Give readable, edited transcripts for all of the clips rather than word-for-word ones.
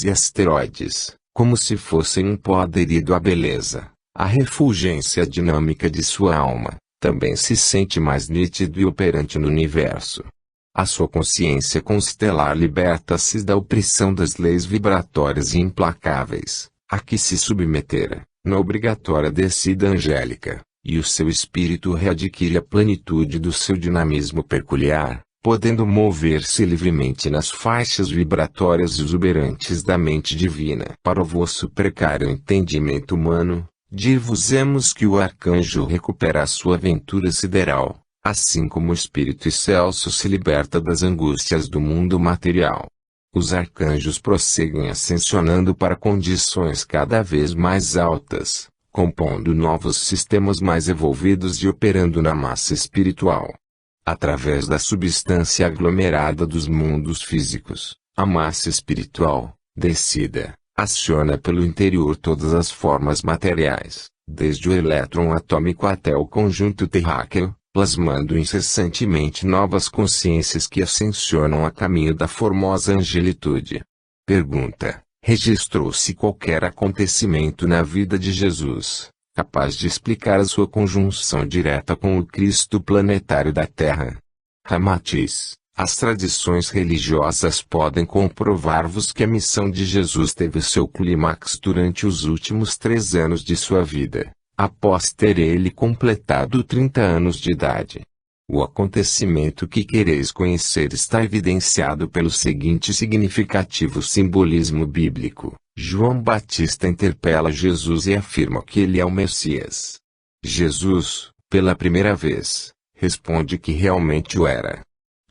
cometas e asteroides, como se fossem um pó aderido à beleza, a refulgência dinâmica de sua alma, também se sente mais nítido e operante no universo. A sua consciência constelar liberta-se da opressão das leis vibratórias e implacáveis, a que se submetera, na obrigatória descida angélica, e o seu espírito readquire a plenitude do seu dinamismo peculiar, podendo mover-se livremente nas faixas vibratórias exuberantes da mente divina. Para o vosso precário entendimento humano, dir-vos-emos que o arcanjo recupera a sua ventura sideral, assim como o espírito excelso se liberta das angústias do mundo material. Os arcanjos prosseguem ascensionando para condições cada vez mais altas, compondo novos sistemas mais evolvidos e operando na massa espiritual. Através da substância aglomerada dos mundos físicos, a massa espiritual, descida, aciona pelo interior todas as formas materiais, desde o elétron atômico até o conjunto terráqueo, plasmando incessantemente novas consciências que ascensionam a caminho da formosa angelitude. Pergunta: registrou-se qualquer acontecimento na vida de Jesus, capaz de explicar a sua conjunção direta com o Cristo planetário da Terra? Ramatiz: as tradições religiosas podem comprovar-vos que a missão de Jesus teve seu clímax durante os últimos 3 anos de sua vida, após ter ele completado 30 anos de idade. O acontecimento que quereis conhecer está evidenciado pelo seguinte significativo simbolismo bíblico. João Batista interpela Jesus e afirma que ele é o Messias. Jesus, pela primeira vez, responde que realmente o era.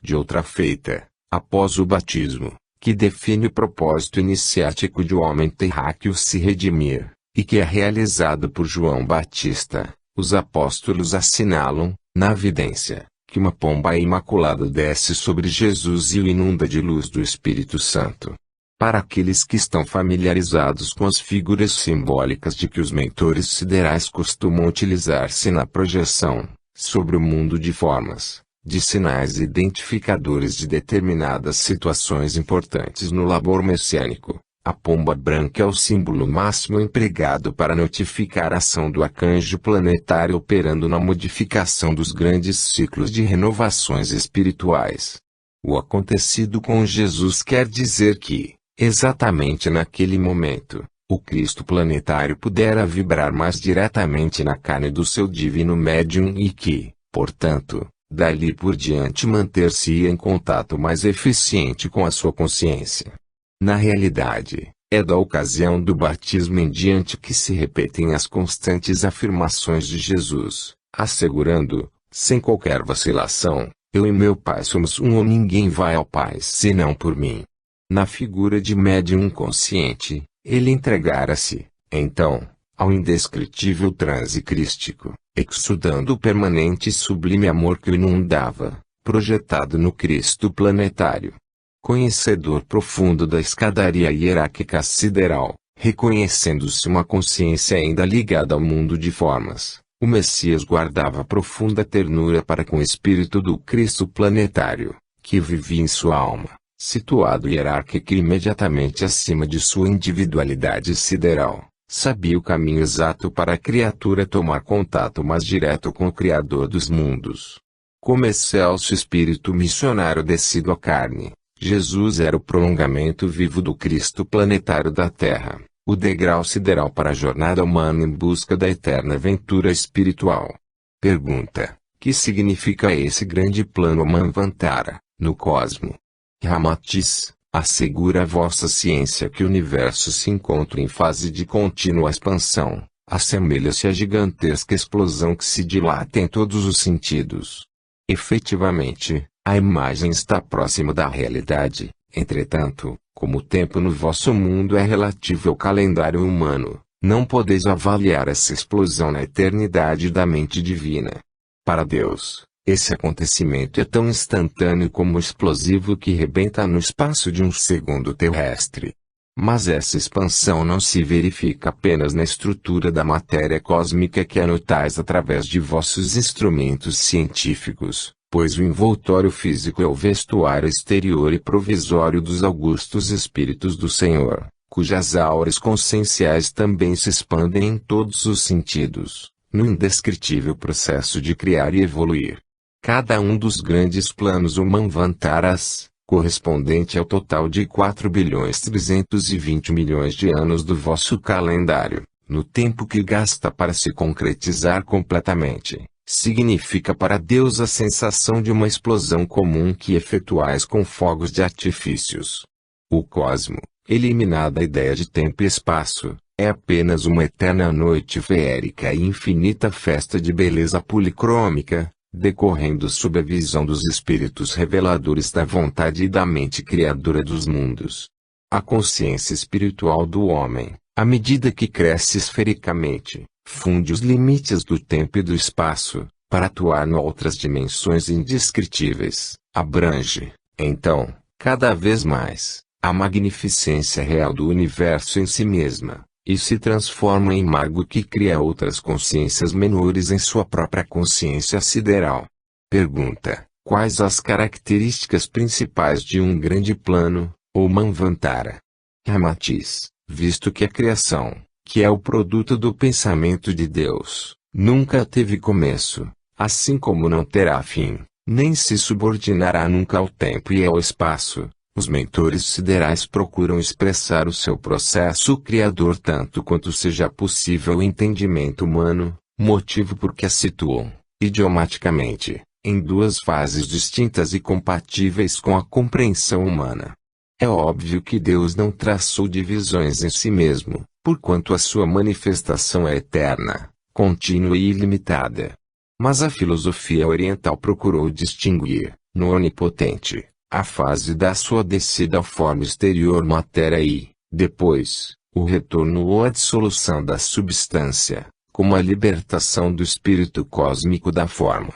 De outra feita, após o batismo, que define o propósito iniciático de o homem terráqueo se redimir, e que é realizado por João Batista, os apóstolos assinalam, na vidência, que uma pomba imaculada desce sobre Jesus e o inunda de luz do Espírito Santo. Para aqueles que estão familiarizados com as figuras simbólicas de que os mentores siderais costumam utilizar-se na projeção, sobre o mundo de formas, de sinais identificadores de determinadas situações importantes no labor messiânico, a pomba branca é o símbolo máximo empregado para notificar a ação do arcanjo planetário operando na modificação dos grandes ciclos de renovações espirituais. O acontecido com Jesus quer dizer que, exatamente naquele momento, o Cristo planetário pudera vibrar mais diretamente na carne do seu divino médium e que, portanto, dali por diante manter-se-ia em contato mais eficiente com a sua consciência. Na realidade, é da ocasião do batismo em diante que se repetem as constantes afirmações de Jesus, assegurando, sem qualquer vacilação, eu e meu Pai somos um ou ninguém vai ao Pai senão por mim. Na figura de médium consciente, ele entregara-se, então, ao indescritível transe crístico, exudando o permanente e sublime amor que o inundava, projetado no Cristo planetário. Conhecedor profundo da escadaria hierárquica sideral, reconhecendo-se uma consciência ainda ligada ao mundo de formas, o Messias guardava profunda ternura para com o espírito do Cristo planetário, que vivia em sua alma, situado hierárquico imediatamente acima de sua individualidade sideral. Sabia o caminho exato para a criatura tomar contato mais direto com o Criador dos mundos. Como excelso espírito missionário descido à carne, Jesus era o prolongamento vivo do Cristo planetário da Terra, o degrau sideral para a jornada humana em busca da eterna aventura espiritual. Pergunta: que significa esse grande plano Manvantara, no cosmo? Ramatiz: assegura a vossa ciência que o universo se encontra em fase de contínua expansão, assemelha-se à gigantesca explosão que se dilata em todos os sentidos. Efetivamente, a imagem está próxima da realidade, entretanto, como o tempo no vosso mundo é relativo ao calendário humano, não podeis avaliar essa explosão na eternidade da mente divina. Para Deus, esse acontecimento é tão instantâneo como explosivo que rebenta no espaço de um segundo terrestre. Mas essa expansão não se verifica apenas na estrutura da matéria cósmica que anotais através de vossos instrumentos científicos, pois o envoltório físico é o vestuário exterior e provisório dos augustos Espíritos do Senhor, cujas auras conscienciais também se expandem em todos os sentidos, no indescritível processo de criar e evoluir. Cada um dos grandes planos ou manvantaras, correspondente ao total de 4.320.000.000 de anos do vosso calendário, no tempo que gasta para se concretizar completamente, significa para Deus a sensação de uma explosão comum que efetuais com fogos de artifícios. O cosmo, eliminada a ideia de tempo e espaço, é apenas uma eterna noite feérica e infinita festa de beleza policrômica, decorrendo sob a visão dos espíritos reveladores da vontade e da mente criadora dos mundos. A consciência espiritual do homem, à medida que cresce esfericamente, funde os limites do tempo e do espaço, para atuar em outras dimensões indescritíveis, abrange, então, cada vez mais, a magnificência real do universo em si mesma, e se transforma em mago que cria outras consciências menores em sua própria consciência sideral. Pergunta: quais as características principais de um grande plano, ou manvantara? Ramatiz: visto que a criação, que é o produto do pensamento de Deus, nunca teve começo, assim como não terá fim, nem se subordinará nunca ao tempo e ao espaço, os mentores siderais procuram expressar o seu processo criador tanto quanto seja possível ao entendimento humano, motivo por que a situam, idiomaticamente, em duas fases distintas e compatíveis com a compreensão humana. É óbvio que Deus não traçou divisões em si mesmo, porquanto a sua manifestação é eterna, contínua e ilimitada. Mas a filosofia oriental procurou distinguir, no onipotente, a fase da sua descida à forma exterior matéria e, depois, o retorno ou a dissolução da substância, como a libertação do espírito cósmico da forma.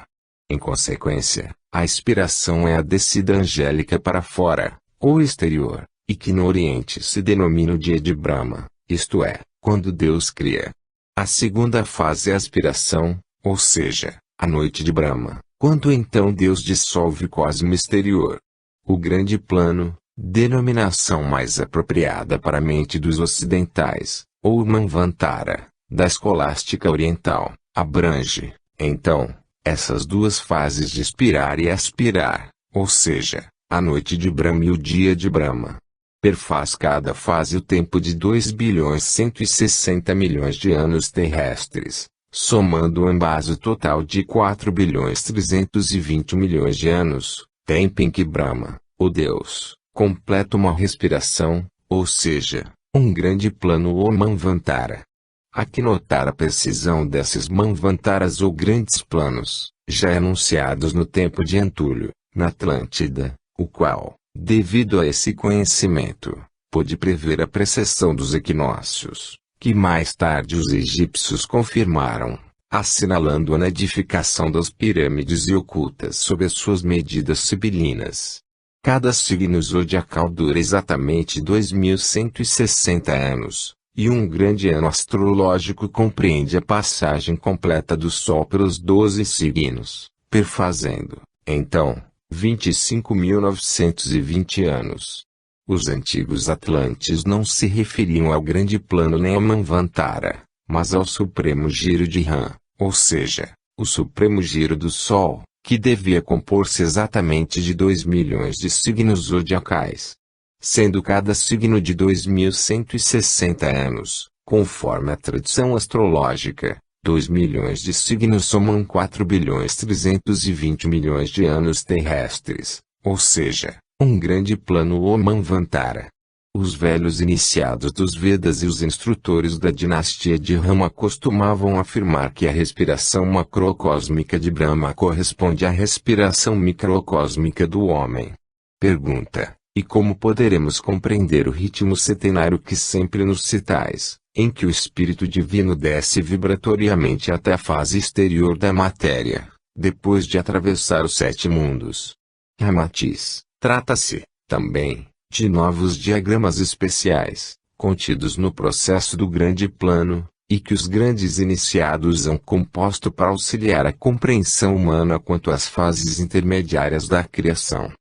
Em consequência, a inspiração é a descida angélica para fora, ou exterior, e que no Oriente se denomina o dia de Brahma, isto é, quando Deus cria. A segunda fase é a aspiração, ou seja, a noite de Brahma, quando então Deus dissolve o cosmo exterior. O grande plano, denominação mais apropriada para a mente dos ocidentais, ou manvantara, da escolástica oriental, abrange, então, essas duas fases de inspirar e aspirar, ou seja, a noite de Brahma e o dia de Brahma. Perfaz cada fase o tempo de 2.160.000.000 de anos terrestres, somando ambas o total de 4.320.000.000 de anos, tempo em que Brahma, o Deus, completa uma respiração, ou seja, um grande plano ou manvantara. Há que notar a precisão desses manvantaras ou grandes planos, já enunciados no tempo de Antúlio, na Atlântida, o qual, devido a esse conhecimento, pôde prever a precessão dos equinócios, que mais tarde os egípcios confirmaram, assinalando-a na edificação das pirâmides e ocultas sob as suas medidas sibilinas. Cada signo zodiacal dura exatamente 2.160 anos, e um grande ano astrológico compreende a passagem completa do Sol pelos 12 signos, perfazendo, então, 25.920 anos. Os antigos atlantes não se referiam ao grande plano nem ao manvantara, mas ao supremo giro de Ram, ou seja, o supremo giro do Sol, que devia compor-se exatamente de 2 milhões de signos zodiacais. Sendo cada signo de 2.160 anos, conforme a tradição astrológica, 2 milhões de signos somam 4.320.000.000 de anos terrestres, ou seja, um grande plano ou manvantara. Os velhos iniciados dos Vedas e os instrutores da dinastia de Rama costumavam afirmar que a respiração macrocósmica de Brahma corresponde à respiração microcósmica do homem. Pergunta: e como poderemos compreender o ritmo setenário que sempre nos citais, em que o Espírito Divino desce vibratoriamente até a fase exterior da matéria, depois de atravessar os 7 mundos? Ramatiz: trata-se, também, de novos diagramas especiais, contidos no processo do grande plano, e que os grandes iniciados hão composto para auxiliar a compreensão humana quanto às fases intermediárias da criação.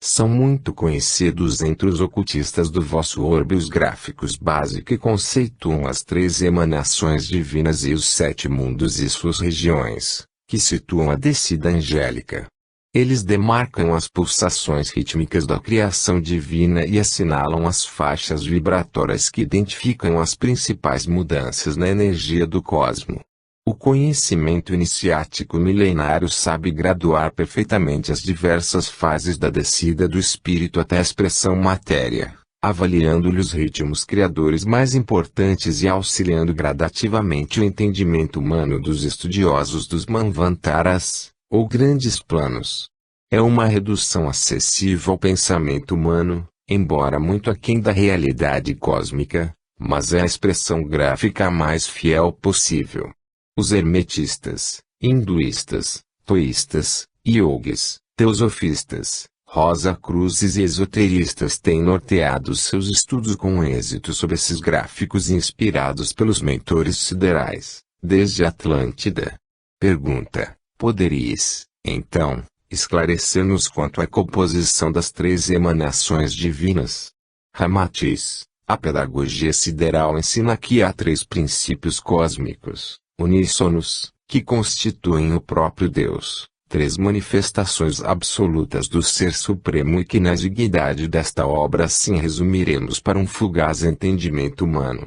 São muito conhecidos entre os ocultistas do vosso orbe os gráficos básicos que conceituam as 3 emanações divinas e os 7 mundos e suas regiões, que situam a descida angélica. Eles demarcam as pulsações rítmicas da criação divina e assinalam as faixas vibratórias que identificam as principais mudanças na energia do cosmo. O conhecimento iniciático milenário sabe graduar perfeitamente as diversas fases da descida do espírito até a expressão matéria, avaliando-lhe os ritmos criadores mais importantes e auxiliando gradativamente o entendimento humano dos estudiosos dos Manvantaras, ou grandes planos. É uma redução acessível ao pensamento humano, embora muito aquém da realidade cósmica, mas é a expressão gráfica mais fiel possível. Os hermetistas, hinduístas, toístas, yogis, teosofistas, rosacruzes e esoteristas têm norteado seus estudos com êxito sobre esses gráficos inspirados pelos mentores siderais, desde a Atlântida. Pergunta: poderíeis, então, esclarecer-nos quanto à composição das 3 emanações divinas? Ramatiz: a pedagogia sideral ensina que há 3 princípios cósmicos, uníssonos, que constituem o próprio Deus, 3 manifestações absolutas do Ser Supremo e que na exiguidade desta obra assim resumiremos para um fugaz entendimento humano.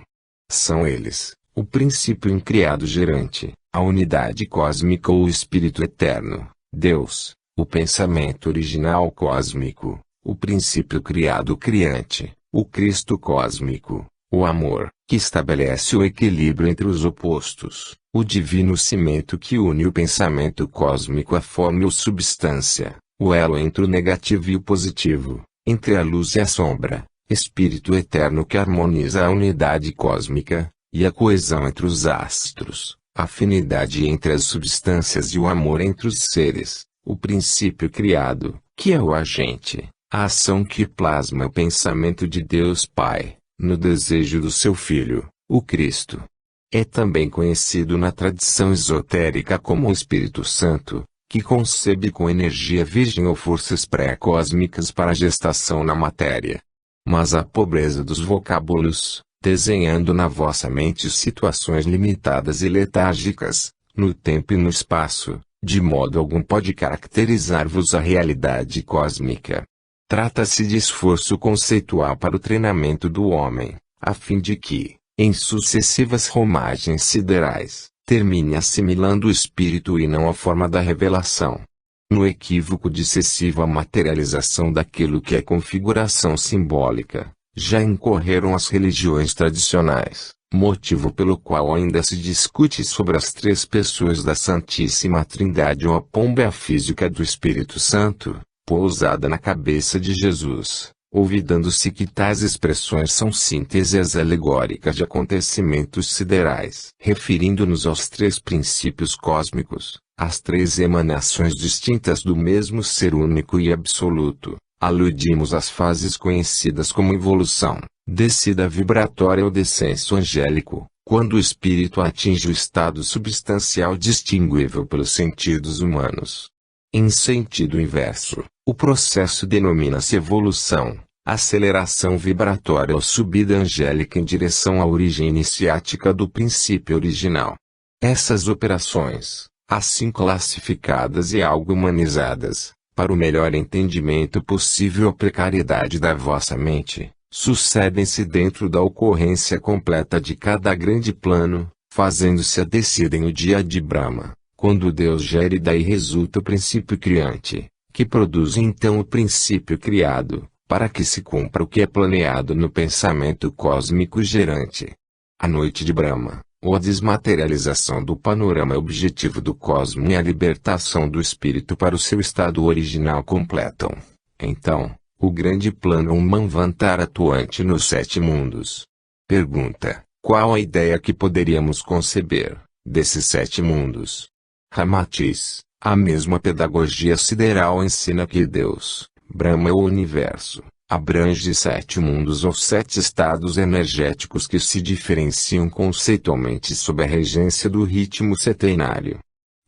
São eles: o princípio incriado gerante, a unidade cósmica ou o Espírito Eterno, Deus, o pensamento original cósmico, o princípio criado criante, o Cristo cósmico, o amor, que estabelece o equilíbrio entre os opostos, o divino cimento que une o pensamento cósmico à forma ou substância, o elo entre o negativo e o positivo, entre a luz e a sombra, Espírito eterno que harmoniza a unidade cósmica, e a coesão entre os astros, a afinidade entre as substâncias e o amor entre os seres, o princípio criado, que é o agente, a ação que plasma o pensamento de Deus Pai, no desejo do seu Filho, o Cristo. É também conhecido na tradição esotérica como o Espírito Santo, que concebe com energia virgem ou forças pré-cósmicas para a gestação na matéria. Mas a pobreza dos vocábulos, desenhando na vossa mente situações limitadas e letárgicas, no tempo e no espaço, de modo algum pode caracterizar-vos a realidade cósmica. Trata-se de esforço conceitual para o treinamento do homem, a fim de que, em sucessivas romagens siderais, termine assimilando o espírito e não a forma da revelação. No equívoco de excessiva materialização daquilo que é configuração simbólica, já incorreram as religiões tradicionais, motivo pelo qual ainda se discute sobre as 3 pessoas da Santíssima Trindade ou a pomba física do Espírito Santo, pousada na cabeça de Jesus, olvidando-se que tais expressões são sínteses alegóricas de acontecimentos siderais. Referindo-nos aos 3 princípios cósmicos, as 3 emanações distintas do mesmo ser único e absoluto, aludimos às fases conhecidas como evolução, descida vibratória ou descenso angélico, quando o espírito atinge o estado substancial distinguível pelos sentidos humanos. Em sentido inverso, o processo denomina-se evolução, aceleração vibratória ou subida angélica em direção à origem iniciática do princípio original. Essas operações, assim classificadas e algo humanizadas, para o melhor entendimento possível à precariedade da vossa mente, sucedem-se dentro da ocorrência completa de cada grande plano, fazendo-se a descida no dia de Brahma, quando Deus gera e daí resulta o princípio criante, que produz então o princípio criado, para que se cumpra o que é planeado no pensamento cósmico gerante. A noite de Brahma, ou a desmaterialização do panorama objetivo do cosmo e a libertação do espírito para o seu estado original completam, então, o grande plano Manvantara atuante nos 7 mundos. Pergunta: qual a ideia que poderíamos conceber desses 7 mundos? Ramatiz: a mesma pedagogia sideral ensina que Deus, Brahma ou universo, abrange 7 mundos ou 7 estados energéticos que se diferenciam conceitualmente sob a regência do ritmo setenário.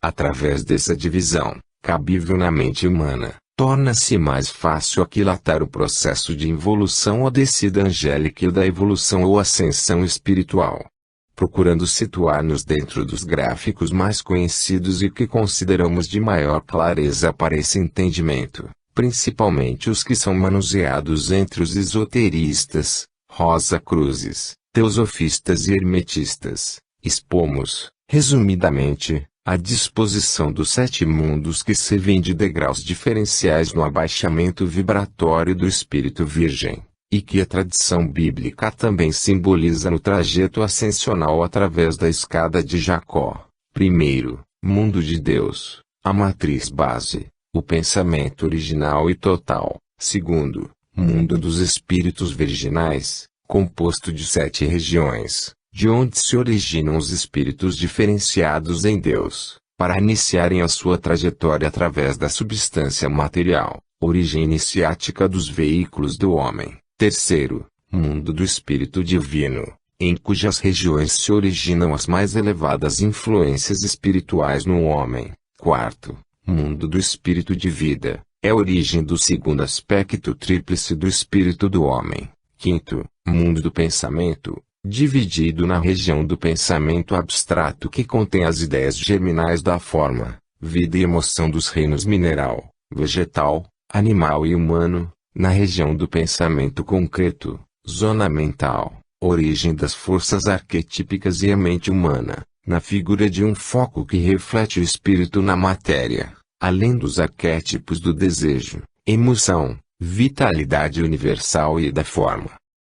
Através dessa divisão, cabível na mente humana, torna-se mais fácil aquilatar o processo de involução ou descida angélica e da evolução ou ascensão espiritual. Procurando situar-nos dentro dos gráficos mais conhecidos e que consideramos de maior clareza para esse entendimento, principalmente os que são manuseados entre os esoteristas, Rosa-cruzes, teosofistas e hermetistas, expomos, resumidamente, a disposição dos 7 mundos que servem de degraus diferenciais no abaixamento vibratório do espírito virgem, e que a tradição bíblica também simboliza no trajeto ascensional através da escada de Jacó. Primeiro, mundo de Deus, a matriz base, o pensamento original e total. Segundo, mundo dos espíritos virginais, composto de 7 regiões, de onde se originam os espíritos diferenciados em Deus, para iniciarem a sua trajetória através da substância material, origem iniciática dos veículos do homem. Terceiro, mundo do espírito divino, em cujas regiões se originam as mais elevadas influências espirituais no homem. Quarto, mundo do espírito de vida, é a origem do segundo aspecto tríplice do espírito do homem. Quinto, mundo do pensamento, dividido na região do pensamento abstrato que contém as ideias germinais da forma, vida e emoção dos reinos mineral, vegetal, animal e humano, na região do pensamento concreto, zona mental, origem das forças arquetípicas e a mente humana, na figura de um foco que reflete o espírito na matéria, além dos arquétipos do desejo, emoção, vitalidade universal e da forma.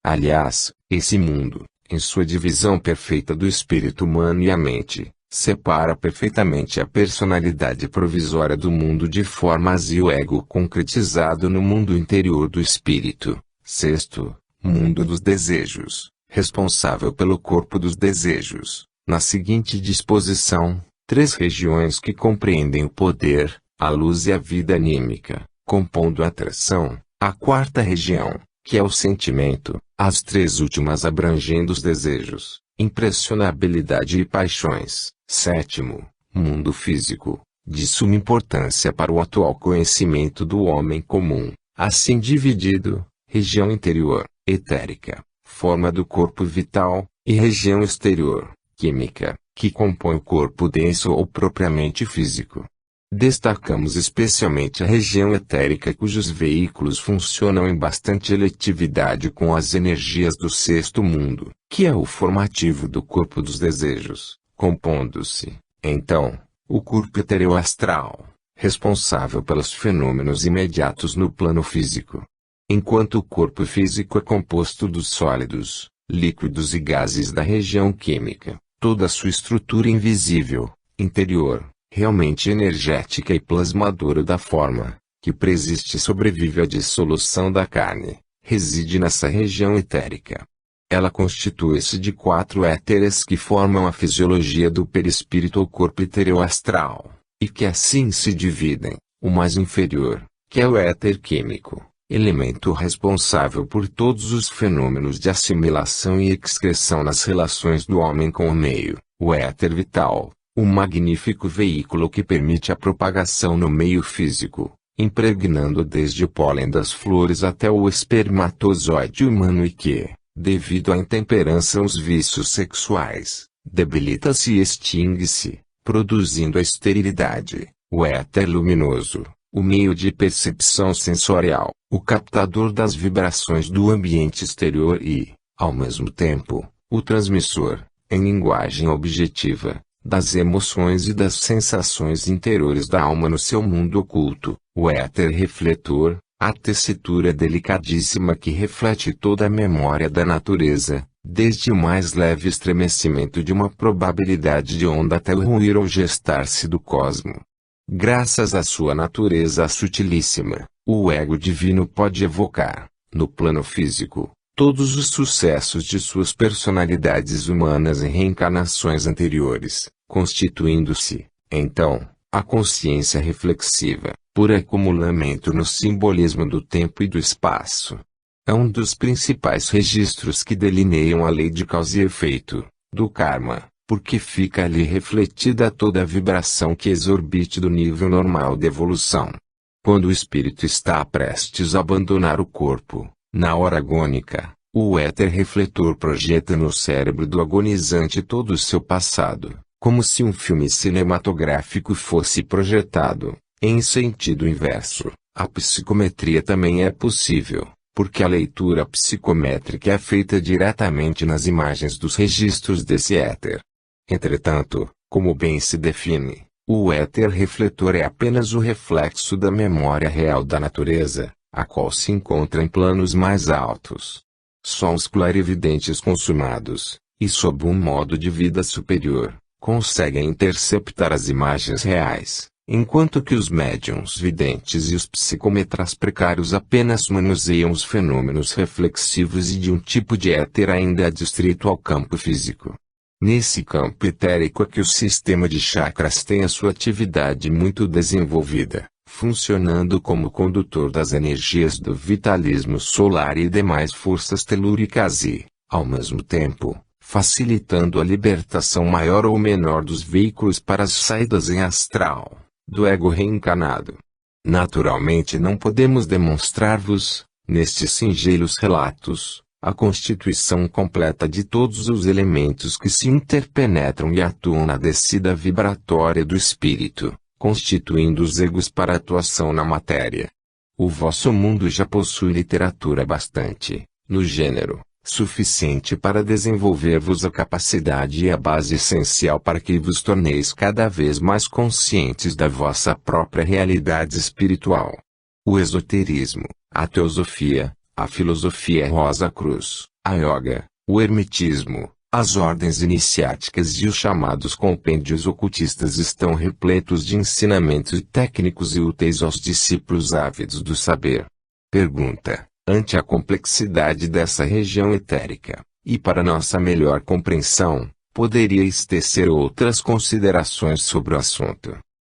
Aliás, esse mundo, em sua divisão perfeita do espírito humano e a mente, separa perfeitamente a personalidade provisória do mundo de formas e o ego concretizado no mundo interior do espírito. Sexto, mundo dos desejos, responsável pelo corpo dos desejos, na seguinte disposição: 3 regiões que compreendem o poder, a luz e a vida anímica, compondo a atração. A 4ª região, que é o sentimento, as 3 últimas abrangendo os desejos, impressionabilidade e paixões. Sétimo, mundo físico, de suma importância para o atual conhecimento do homem comum, assim dividido: região interior, etérica, forma do corpo vital, e região exterior, química, que compõe o corpo denso ou propriamente físico. Destacamos especialmente a região etérica, cujos veículos funcionam em bastante eletividade com as energias do 6º mundo, que é o formativo do corpo dos desejos, compondo-se, então, o corpo etereoastral, responsável pelos fenômenos imediatos no plano físico. Enquanto o corpo físico é composto dos sólidos, líquidos e gases da região química, toda a sua estrutura invisível, interior, realmente energética e plasmadora da forma, que presiste e sobrevive à dissolução da carne, reside nessa região etérica. Ela constitui-se de 4 éteres que formam a fisiologia do perispírito ou corpo etereoastral, e que assim se dividem: o mais inferior, que é o éter químico, elemento responsável por todos os fenômenos de assimilação e excreção nas relações do homem com o meio; o éter vital, o magnífico veículo que permite a propagação no meio físico, impregnando desde o pólen das flores até o espermatozoide humano e que, devido à intemperança ou aos vícios sexuais, debilita-se e extingue-se, produzindo a esterilidade; o éter luminoso, o meio de percepção sensorial, o captador das vibrações do ambiente exterior e, ao mesmo tempo, o transmissor, em linguagem objetiva, das emoções e das sensações interiores da alma no seu mundo oculto; o éter refletor, a tessitura delicadíssima que reflete toda a memória da natureza, desde o mais leve estremecimento de uma probabilidade de onda até o ruir ou gestar-se do cosmo. Graças à sua natureza sutilíssima, o ego divino pode evocar, no plano físico, todos os sucessos de suas personalidades humanas em reencarnações anteriores, constituindo-se, então, a consciência reflexiva, por acumulamento no simbolismo do tempo e do espaço. É um dos principais registros que delineiam a lei de causa e efeito, do karma, porque fica ali refletida toda a vibração que exorbite do nível normal de evolução. Quando o espírito está prestes a abandonar o corpo, na hora agônica, o éter refletor projeta no cérebro do agonizante todo o seu passado, como se um filme cinematográfico fosse projetado. Em sentido inverso, a psicometria também é possível, porque a leitura psicométrica é feita diretamente nas imagens dos registros desse éter. Entretanto, como bem se define, o éter refletor é apenas o reflexo da memória real da natureza, a qual se encontra em planos mais altos. Só os clarividentes consumados, e sob um modo de vida superior, conseguem interceptar as imagens reais, enquanto que os médiuns videntes e os psicometras precários apenas manuseiam os fenômenos reflexivos e de um tipo de éter ainda adstrito ao campo físico. Nesse campo etérico é que o sistema de chakras tem a sua atividade muito desenvolvida, funcionando como condutor das energias do vitalismo solar e demais forças telúricas e, ao mesmo tempo, facilitando a libertação maior ou menor dos veículos para as saídas em astral, do ego reencarnado. Naturalmente não podemos demonstrar-vos, nestes singelos relatos, a constituição completa de todos os elementos que se interpenetram e atuam na descida vibratória do espírito, constituindo os egos para atuação na matéria. O vosso mundo já possui literatura bastante, no gênero, suficiente para desenvolver-vos a capacidade e a base essencial para que vos torneis cada vez mais conscientes da vossa própria realidade espiritual. O esoterismo, a teosofia, a filosofia rosa cruz, a yoga, o hermetismo, as ordens iniciáticas e os chamados compêndios ocultistas estão repletos de ensinamentos técnicos e úteis aos discípulos ávidos do saber. Pergunta: ante a complexidade dessa região etérica, e para nossa melhor compreensão, poderíeis tecer outras considerações sobre o assunto?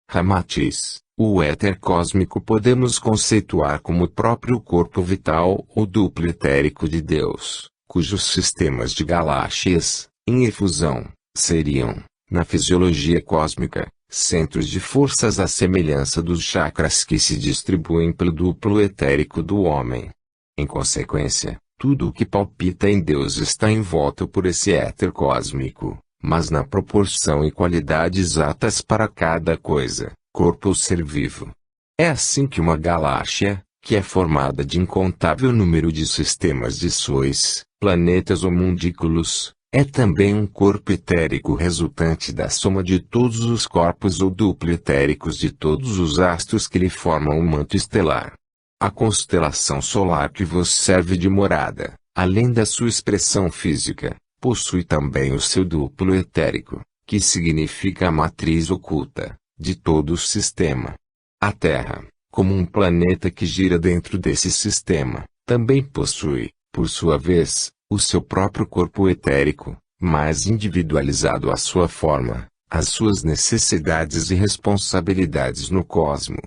Ramatiz: o éter cósmico podemos conceituar como o próprio corpo vital ou duplo etérico de Deus, cujos sistemas de galáxias, em efusão, seriam, na fisiologia cósmica, centros de forças à semelhança dos chakras que se distribuem pelo duplo etérico do homem. Em consequência, tudo o que palpita em Deus está envolto por esse éter cósmico, mas na proporção e qualidade exatas para cada coisa, corpo ou ser vivo. É assim que uma galáxia, que é formada de incontável número de sistemas de sóis, planetas ou mundículos, é também um corpo etérico resultante da soma de todos os corpos ou duplo etéricos de todos os astros que lhe formam o manto estelar. A constelação solar que vos serve de morada, além da sua expressão física, possui também o seu duplo etérico, que significa a matriz oculta de todo o sistema. A Terra, como um planeta que gira dentro desse sistema, também possui, por sua vez, o seu próprio corpo etérico, mais individualizado à sua forma, as suas necessidades e responsabilidades no cosmo.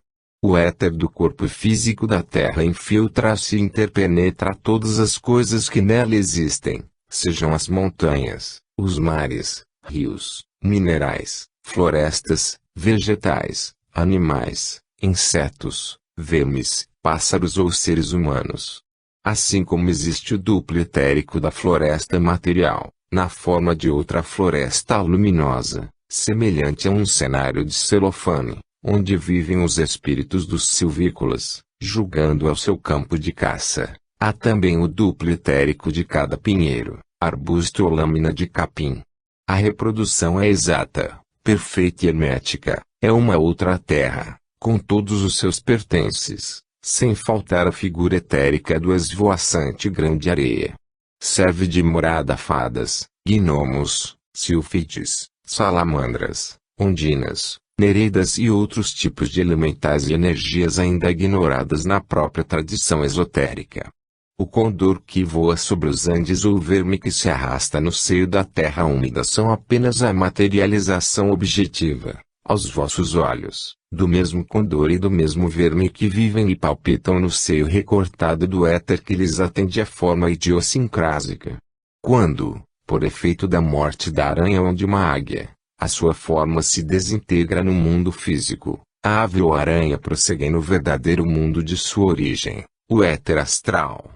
O éter do corpo físico da Terra infiltra-se e interpenetra todas as coisas que nela existem, sejam as montanhas, os mares, rios, minerais, florestas, vegetais, animais, insetos, vermes, pássaros ou seres humanos. Assim como existe o duplo etérico da floresta material, na forma de outra floresta luminosa, semelhante a um cenário de celofane, onde vivem os espíritos dos silvícolas, julgando ao seu campo de caça, há também o duplo etérico de cada pinheiro, arbusto ou lâmina de capim. A reprodução é exata, perfeita e hermética, é uma outra terra, com todos os seus pertences, sem faltar a figura etérica do esvoaçante grão de areia. Serve de morada a fadas, gnomos, sílfides, salamandras, ondinas, nereidas e outros tipos de elementais e energias ainda ignoradas na própria tradição esotérica. O condor que voa sobre os Andes ou o verme que se arrasta no seio da terra úmida são apenas a materialização objetiva, aos vossos olhos, do mesmo condor e do mesmo verme que vivem e palpitam no seio recortado do éter que lhes atende à forma idiosincrásica. Quando, por efeito da morte da aranha ou de uma águia, a sua forma se desintegra no mundo físico, A ave ou aranha prosseguem no verdadeiro mundo de sua origem, o éter astral.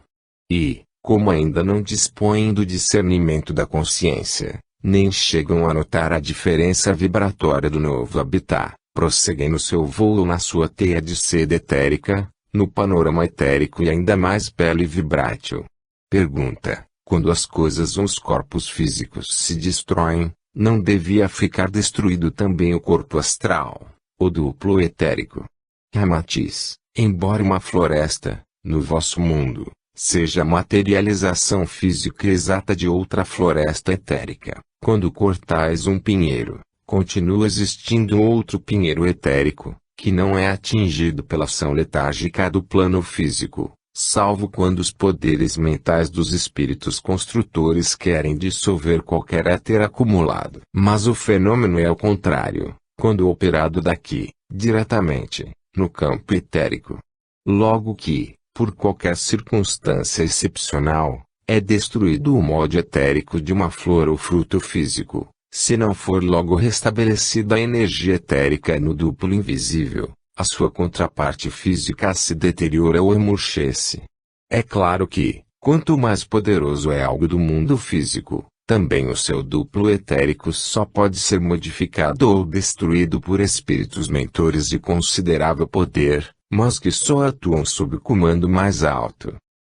E, como ainda não dispõem do discernimento da consciência, nem chegam a notar a diferença vibratória do novo habitat, prosseguem no seu voo na sua teia de seda etérica, no panorama etérico e ainda mais belo e vibrátil. Pergunta: quando as coisas ou os corpos físicos se destroem, não devia ficar destruído também o corpo astral, o duplo etérico? Ramatiz: embora uma floresta, no vosso mundo, seja a materialização física exata de outra floresta etérica, quando cortais um pinheiro, continua existindo outro pinheiro etérico, que não é atingido pela ação letárgica do plano físico, salvo quando os poderes mentais dos espíritos construtores querem dissolver qualquer éter acumulado. Mas o fenômeno é ao contrário, quando operado daqui, diretamente, no campo etérico. Logo que, por qualquer circunstância excepcional, é destruído o molde etérico de uma flor ou fruto físico, se não for logo restabelecida a energia etérica no duplo invisível, a sua contraparte física se deteriora ou emurchece. É claro que, quanto mais poderoso é algo do mundo físico, também o seu duplo etérico só pode ser modificado ou destruído por espíritos mentores de considerável poder, mas que só atuam sob o comando mais alto.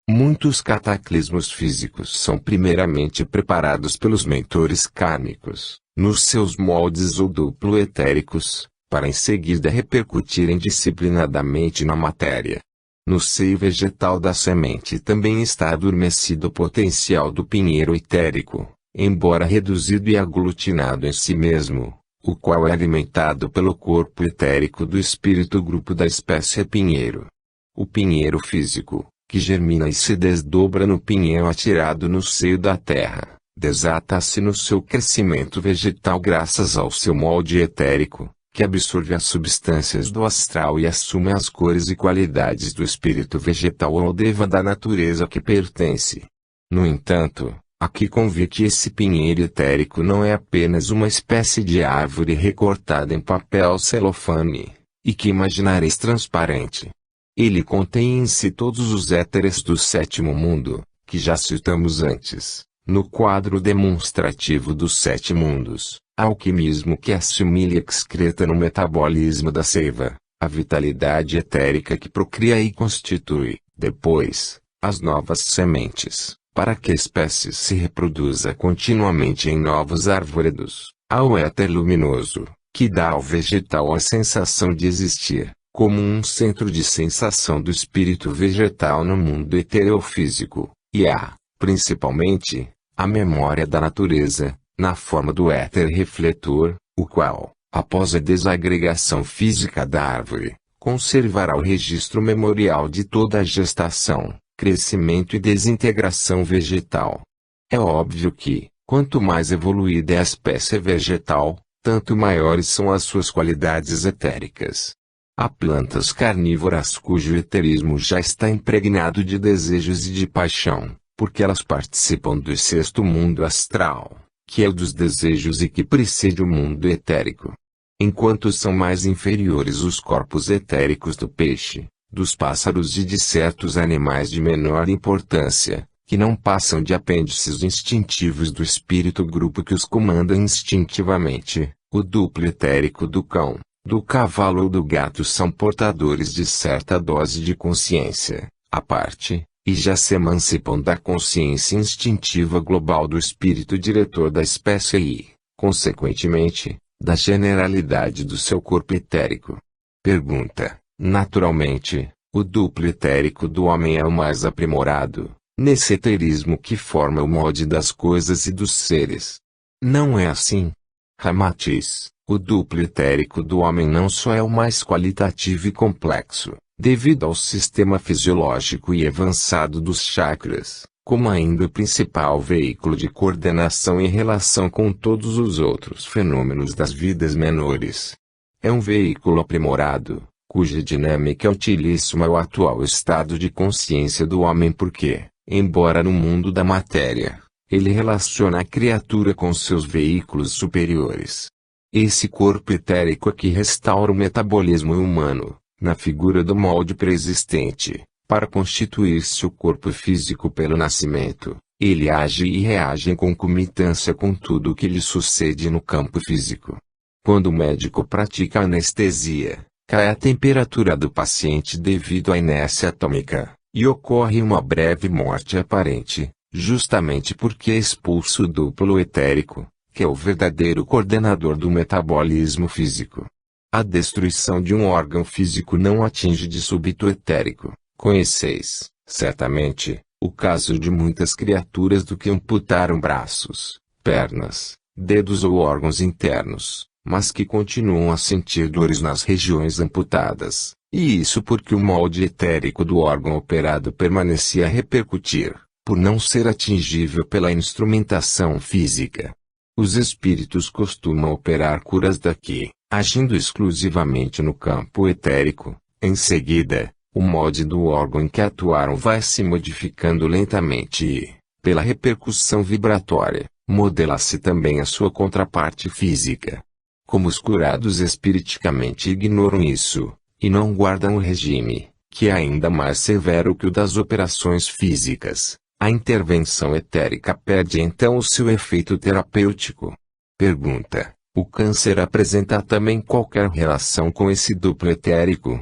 Muitos cataclismos físicos são primeiramente preparados pelos mentores kármicos, nos seus moldes ou duplo etéricos, para em seguida repercutirem disciplinadamente na matéria. No seio vegetal da semente também está adormecido o potencial do pinheiro etérico, embora reduzido e aglutinado em si mesmo, o qual é alimentado pelo corpo etérico do espírito grupo da espécie pinheiro. O pinheiro físico, que germina e se desdobra no pinhão atirado no seio da terra, desata-se no seu crescimento vegetal graças ao seu molde etérico, que absorve as substâncias do astral e assume as cores e qualidades do espírito vegetal ou deva da natureza que pertence. No entanto, aqui convém que esse pinheiro etérico não é apenas uma espécie de árvore recortada em papel celofane, e que imaginareis transparente. Ele contém em si todos os éteres do sétimo mundo, que já citamos antes, no quadro demonstrativo dos 7 mundos, alquimismo que assimila e excreta no metabolismo da seiva, a vitalidade etérica que procria e constitui, depois, as novas sementes, para que a espécie se reproduza continuamente em novos arvoredos, ao éter luminoso, que dá ao vegetal a sensação de existir, como um centro de sensação do espírito vegetal no mundo etereofísico, e principalmente, a memória da natureza, na forma do éter refletor, o qual, após a desagregação física da árvore, conservará o registro memorial de toda a gestação, crescimento e desintegração vegetal. É óbvio que, quanto mais evoluída é a espécie vegetal, tanto maiores são as suas qualidades etéricas. Há plantas carnívoras cujo eterismo já está impregnado de desejos e de paixão, porque elas participam do 6º mundo astral, que é o dos desejos e que precede o mundo etérico. Enquanto são mais inferiores os corpos etéricos do peixe, dos pássaros e de certos animais de menor importância, que não passam de apêndices instintivos do espírito grupo que os comanda instintivamente, o duplo etérico do cão, do cavalo ou do gato são portadores de certa dose de consciência, à parte, e já se emancipam da consciência instintiva global do espírito diretor da espécie e, consequentemente, da generalidade do seu corpo etérico. Pergunta: naturalmente, o duplo etérico do homem é o mais aprimorado, nesse eterismo que forma o molde das coisas e dos seres. Não é assim? Ramatiz: o duplo etérico do homem não só é o mais qualitativo e complexo, devido ao sistema fisiológico e avançado dos chakras, como ainda o principal veículo de coordenação em relação com todos os outros fenômenos das vidas menores. É um veículo aprimorado, cuja dinâmica é utilíssima ao atual estado de consciência do homem porque, embora no mundo da matéria, ele relaciona a criatura com seus veículos superiores. Esse corpo etérico é que restaura o metabolismo humano, na figura do molde preexistente, para constituir-se o corpo físico pelo nascimento. Ele age e reage em concomitância com tudo o que lhe sucede no campo físico. Quando o médico pratica anestesia, cai a temperatura do paciente devido à inércia atômica, e ocorre uma breve morte aparente, justamente porque é expulso o duplo etérico, que é o verdadeiro coordenador do metabolismo físico. A destruição de um órgão físico não atinge de súbito etérico. Conheceis, certamente, o caso de muitas criaturas do que amputaram braços, pernas, dedos ou órgãos internos, mas que continuam a sentir dores nas regiões amputadas, e isso porque o molde etérico do órgão operado permanecia a repercutir, por não ser atingível pela instrumentação física. Os espíritos costumam operar curas daqui, agindo exclusivamente no campo etérico. Em seguida, o molde do órgão em que atuaram vai se modificando lentamente e, pela repercussão vibratória, modela-se também a sua contraparte física. Como os curados espiriticamente ignoram isso, e não guardam o regime, que é ainda mais severo que o das operações físicas, a intervenção etérica perde então o seu efeito terapêutico. Pergunta: o câncer apresenta também qualquer relação com esse duplo etérico?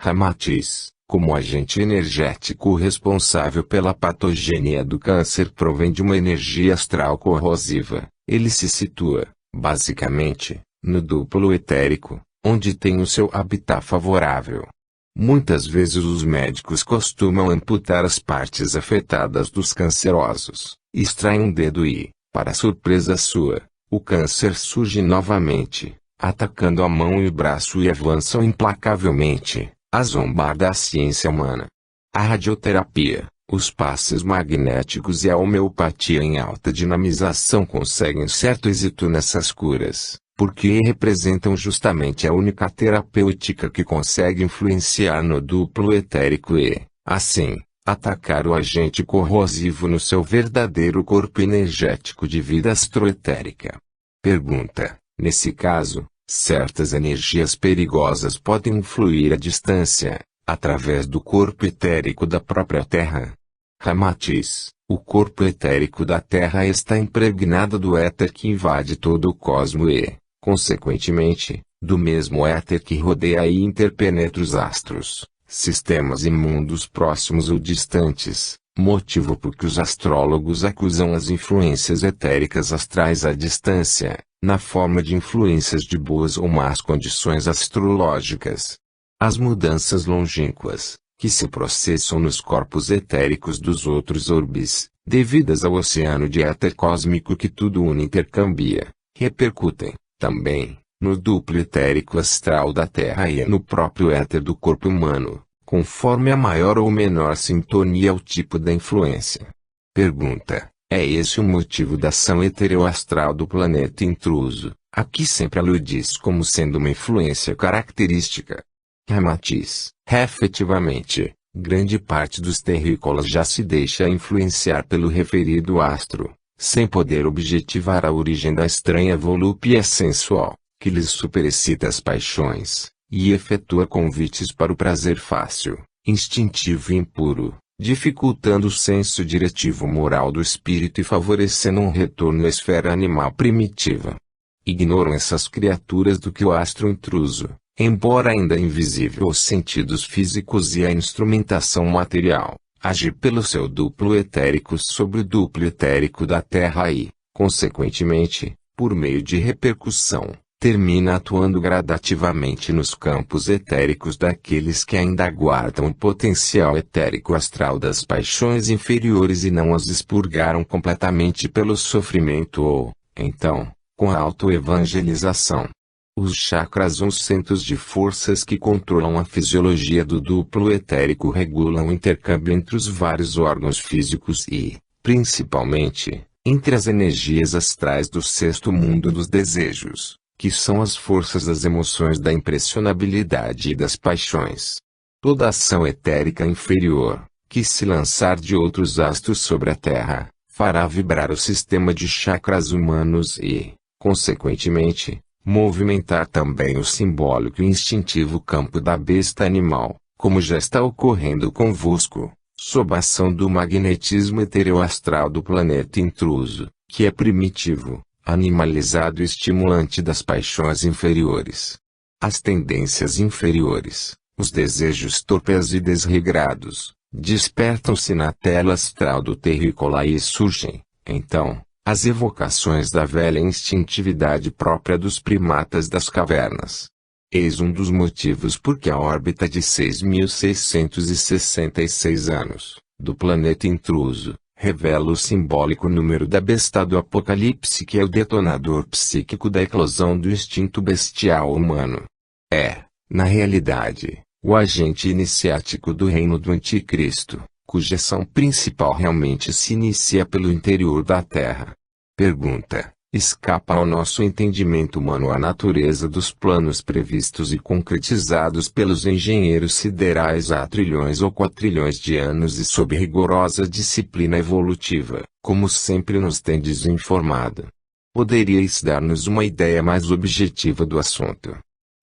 Ramatiz: como agente energético responsável pela patogenia do câncer provém de uma energia astral corrosiva, ele se situa, basicamente, no duplo etérico, onde tem o seu habitat favorável. Muitas vezes os médicos costumam amputar as partes afetadas dos cancerosos, extraem um dedo e, para surpresa sua, o câncer surge novamente, atacando a mão e o braço e avançam implacavelmente, a zombar da ciência humana. A radioterapia, os passes magnéticos e a homeopatia em alta dinamização conseguem certo êxito nessas curas, porque representam justamente a única terapêutica que consegue influenciar no duplo etérico e, assim, atacar o agente corrosivo no seu verdadeiro corpo energético de vida astroetérica. Pergunta: nesse caso, certas energias perigosas podem fluir à distância, através do corpo etérico da própria Terra? Ramatiz: o corpo etérico da Terra está impregnado do éter que invade todo o cosmo e, consequentemente, do mesmo éter que rodeia e interpenetra os astros, sistemas e mundos próximos ou distantes, motivo por que os astrólogos acusam as influências etéricas astrais à distância, na forma de influências de boas ou más condições astrológicas. As mudanças longínquas, que se processam nos corpos etéricos dos outros orbes, devidas ao oceano de éter cósmico que tudo une e intercambia, repercutem, também, no duplo etérico astral da Terra e no próprio éter do corpo humano, conforme a maior ou menor sintonia ao tipo da influência. Pergunta: é esse o motivo da ação etereoastral do planeta intruso, a que sempre aludes como sendo uma influência característica? Ramatiz: efetivamente, grande parte dos terrícolas já se deixa influenciar pelo referido astro, sem poder objetivar a origem da estranha volúpia sensual, que lhes superexcita as paixões, e efetua convites para o prazer fácil, instintivo e impuro, dificultando o senso diretivo moral do espírito e favorecendo um retorno à esfera animal primitiva. Ignoram essas criaturas do que o astro intruso, embora ainda invisível aos sentidos físicos e à instrumentação material, age pelo seu duplo etérico sobre o duplo etérico da Terra e, consequentemente, por meio de repercussão, termina atuando gradativamente nos campos etéricos daqueles que ainda guardam o potencial etérico astral das paixões inferiores e não as expurgaram completamente pelo sofrimento ou, então, com a autoevangelização. Os chakras são centros de forças que controlam a fisiologia do duplo etérico, regulam o intercâmbio entre os vários órgãos físicos e, principalmente, entre as energias astrais do sexto mundo dos desejos, que são as forças das emoções, da impressionabilidade e das paixões. Toda ação etérica inferior, que se lançar de outros astros sobre a Terra, fará vibrar o sistema de chakras humanos e, consequentemente, movimentar também o simbólico e instintivo campo da besta animal, como já está ocorrendo convosco, sob a ação do magnetismo eteroastral do planeta intruso, que é primitivo, animalizado e estimulante das paixões inferiores. As tendências inferiores, os desejos torpes e desregrados, despertam-se na tela astral do terrícola e surgem, então, as evocações da velha instintividade própria dos primatas das cavernas. Eis um dos motivos por que a órbita de 6.666 anos, do planeta intruso, revela o simbólico número da besta do Apocalipse, que é o detonador psíquico da eclosão do instinto bestial humano. É, na realidade, o agente iniciático do reino do Anticristo, cuja ação principal realmente se inicia pelo interior da Terra. Pergunta: escapa ao nosso entendimento humano a natureza dos planos previstos e concretizados pelos engenheiros siderais há trilhões ou quatrilhões de anos e sob rigorosa disciplina evolutiva, como sempre nos tendes informado? Poderíeis dar-nos uma ideia mais objetiva do assunto?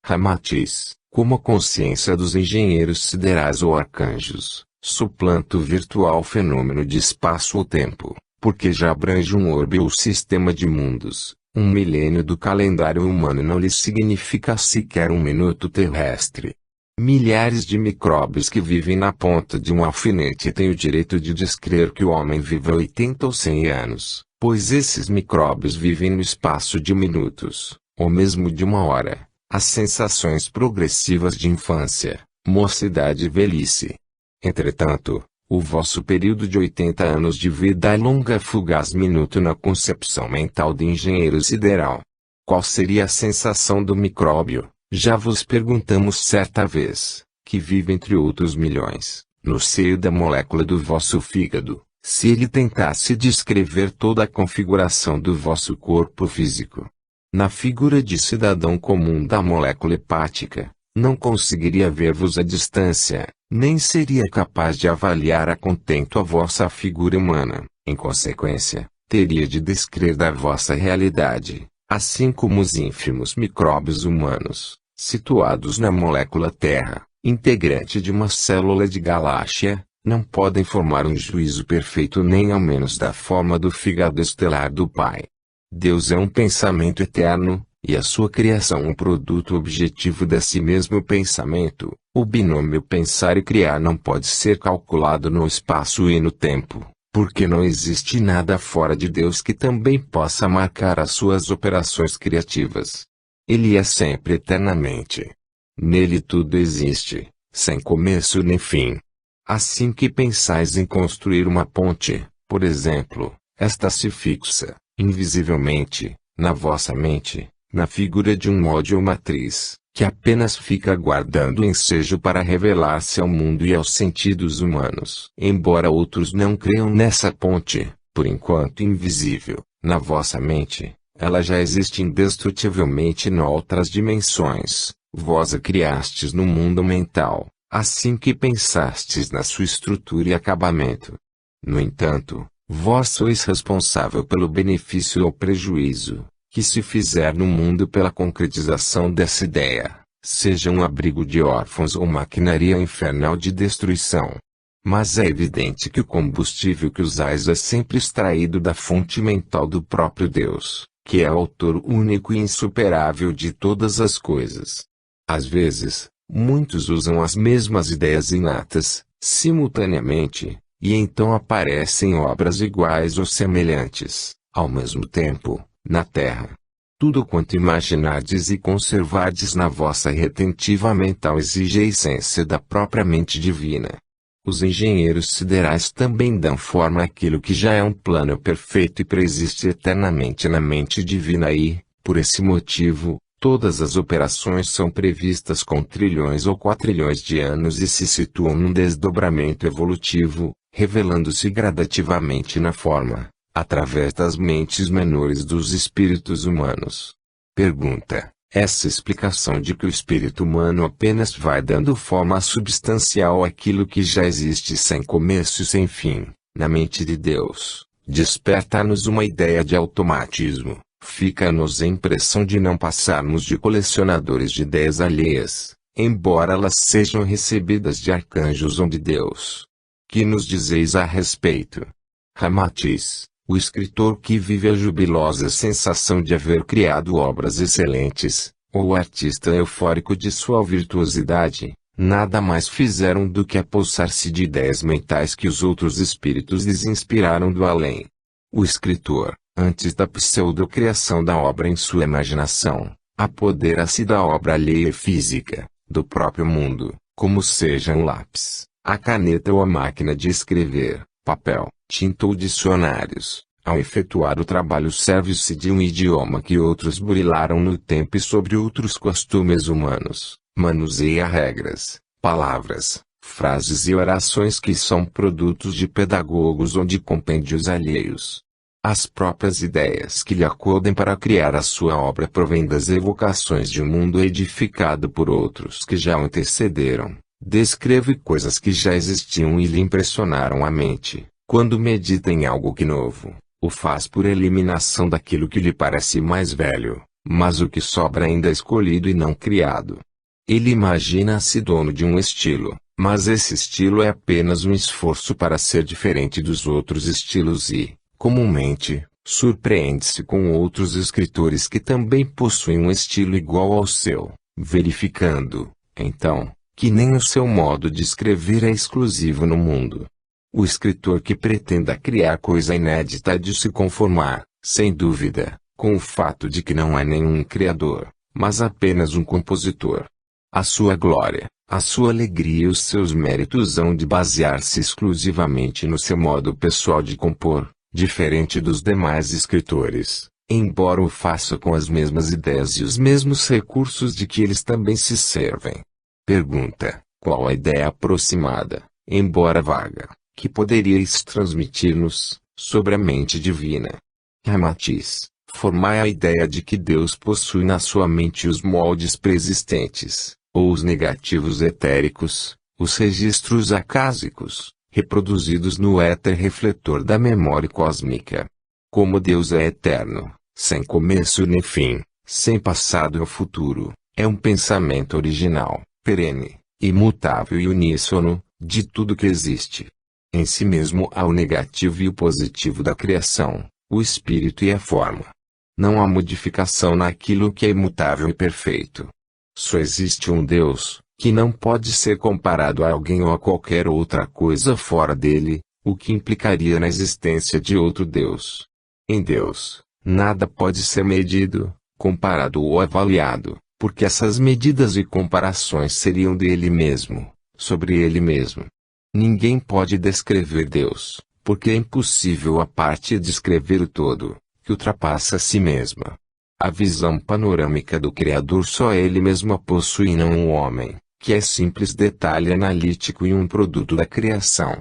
Ramatiz, como a consciência dos engenheiros siderais ou arcanjos, suplanta o virtual fenômeno de espaço ou tempo, porque já abrange um orbe ou sistema de mundos. Um milênio do calendário humano não lhe significa sequer um minuto terrestre. Milhares de micróbios que vivem na ponta de um alfinete têm o direito de descrer que o homem vive 80 ou 100 anos, pois esses micróbios vivem no espaço de minutos, ou mesmo de uma hora. As sensações progressivas de infância, mocidade e velhice. Entretanto, o vosso período de 80 anos de vida é longa fugaz minuto na concepção mental do engenheiro sideral. Qual seria a sensação do micróbio, já vos perguntamos certa vez, que vive entre outros milhões, no seio da molécula do vosso fígado, se ele tentasse descrever toda a configuração do vosso corpo físico? Na figura de cidadão comum da molécula hepática, não conseguiria ver-vos à distância, nem seria capaz de avaliar a contento a vossa figura humana. Em consequência, teria de descrer da vossa realidade, assim como os ínfimos micróbios humanos, situados na molécula Terra, integrante de uma célula de galáxia, não podem formar um juízo perfeito nem ao menos da forma do fígado estelar do Pai. Deus é um pensamento eterno, e a sua criação um produto objetivo desse mesmo pensamento. O binômio pensar e criar não pode ser calculado no espaço e no tempo, porque não existe nada fora de Deus que também possa marcar as suas operações criativas. Ele é sempre eternamente. Nele tudo existe, sem começo nem fim. Assim que pensais em construir uma ponte, por exemplo, esta se fixa, invisivelmente, na vossa mente, na figura de um molde ou matriz, que apenas fica aguardando o ensejo para revelar-se ao mundo e aos sentidos humanos. Embora outros não creiam nessa ponte, por enquanto invisível, na vossa mente, ela já existe indestrutivelmente em outras dimensões. Vós a criastes no mundo mental, assim que pensastes na sua estrutura e acabamento. No entanto, vós sois responsável pelo benefício ou prejuízo que se fizer no mundo pela concretização dessa ideia, seja um abrigo de órfãos ou maquinaria infernal de destruição. Mas é evidente que o combustível que usais é sempre extraído da fonte mental do próprio Deus, que é autor único e insuperável de todas as coisas. Às vezes, muitos usam as mesmas ideias inatas, simultaneamente, e então aparecem obras iguais ou semelhantes, ao mesmo tempo, na Terra. Tudo quanto imaginardes e conservardes na vossa retentiva mental exige a essência da própria mente divina. Os engenheiros siderais também dão forma àquilo que já é um plano perfeito e preexiste eternamente na mente divina e, por esse motivo, todas as operações são previstas com trilhões ou quatrilhões de anos e se situam num desdobramento evolutivo, revelando-se gradativamente na forma, através das mentes menores dos espíritos humanos. Pergunta: essa explicação de que o espírito humano apenas vai dando forma substancial àquilo que já existe sem começo e sem fim, na mente de Deus, desperta-nos uma ideia de automatismo, Fica-nos a impressão de não passarmos de colecionadores de ideias alheias, embora elas sejam recebidas de arcanjos ou de Deus. Que nos dizeis a respeito? Ramatiz, o escritor que vive a jubilosa sensação de haver criado obras excelentes, ou o artista eufórico de sua virtuosidade, nada mais fizeram do que apossar-se de ideias mentais que os outros espíritos lhes inspiraram do além. O escritor, antes da pseudo-criação da obra em sua imaginação, apodera-se da obra alheia e física, do próprio mundo, como sejam o lápis, a caneta ou a máquina de escrever, papel, tinta ou dicionários. Ao efetuar o trabalho serve-se de um idioma que outros burilaram no tempo e sobre outros costumes humanos, manuseia regras, palavras, frases e orações que são produtos de pedagogos ou de compêndios alheios. As próprias ideias que lhe acodem para criar a sua obra provêm das evocações de um mundo edificado por outros que já o antecederam. Descreve coisas que já existiam e lhe impressionaram a mente. Quando medita em algo que novo, o faz por eliminação daquilo que lhe parece mais velho, mas o que sobra ainda é escolhido e não criado. Ele imagina-se dono de um estilo, mas esse estilo é apenas um esforço para ser diferente dos outros estilos e, comumente, surpreende-se com outros escritores que também possuem um estilo igual ao seu, verificando, então, que nem o seu modo de escrever é exclusivo no mundo. O escritor que pretenda criar coisa inédita há de se conformar, sem dúvida, com o fato de que não é nenhum criador, mas apenas um compositor. A sua glória, a sua alegria e os seus méritos hão de basear-se exclusivamente no seu modo pessoal de compor, diferente dos demais escritores, embora o faça com as mesmas ideias e os mesmos recursos de que eles também se servem. Pergunta: qual a ideia aproximada, embora vaga, que poderíeis transmitir-nos, sobre a mente divina? Ramatiz: formai a ideia de que Deus possui na sua mente os moldes preexistentes, ou os negativos etéricos, os registros acásicos, reproduzidos no éter refletor da memória cósmica. Como Deus é eterno, sem começo nem fim, sem passado ou futuro, é um pensamento original, perene, imutável e uníssono, de tudo que existe. Em si mesmo há o negativo e o positivo da criação, o espírito e a forma. Não há modificação naquilo que é imutável e perfeito. Só existe um Deus, que não pode ser comparado a alguém ou a qualquer outra coisa fora dele, o que implicaria na existência de outro Deus. Em Deus, nada pode ser medido, comparado ou avaliado, porque essas medidas e comparações seriam dele mesmo, sobre ele mesmo. Ninguém pode descrever Deus, porque é impossível a parte descrever o todo, que ultrapassa a si mesma. A visão panorâmica do Criador só ele mesmo a possui e não o homem, que é simples detalhe analítico e um produto da criação.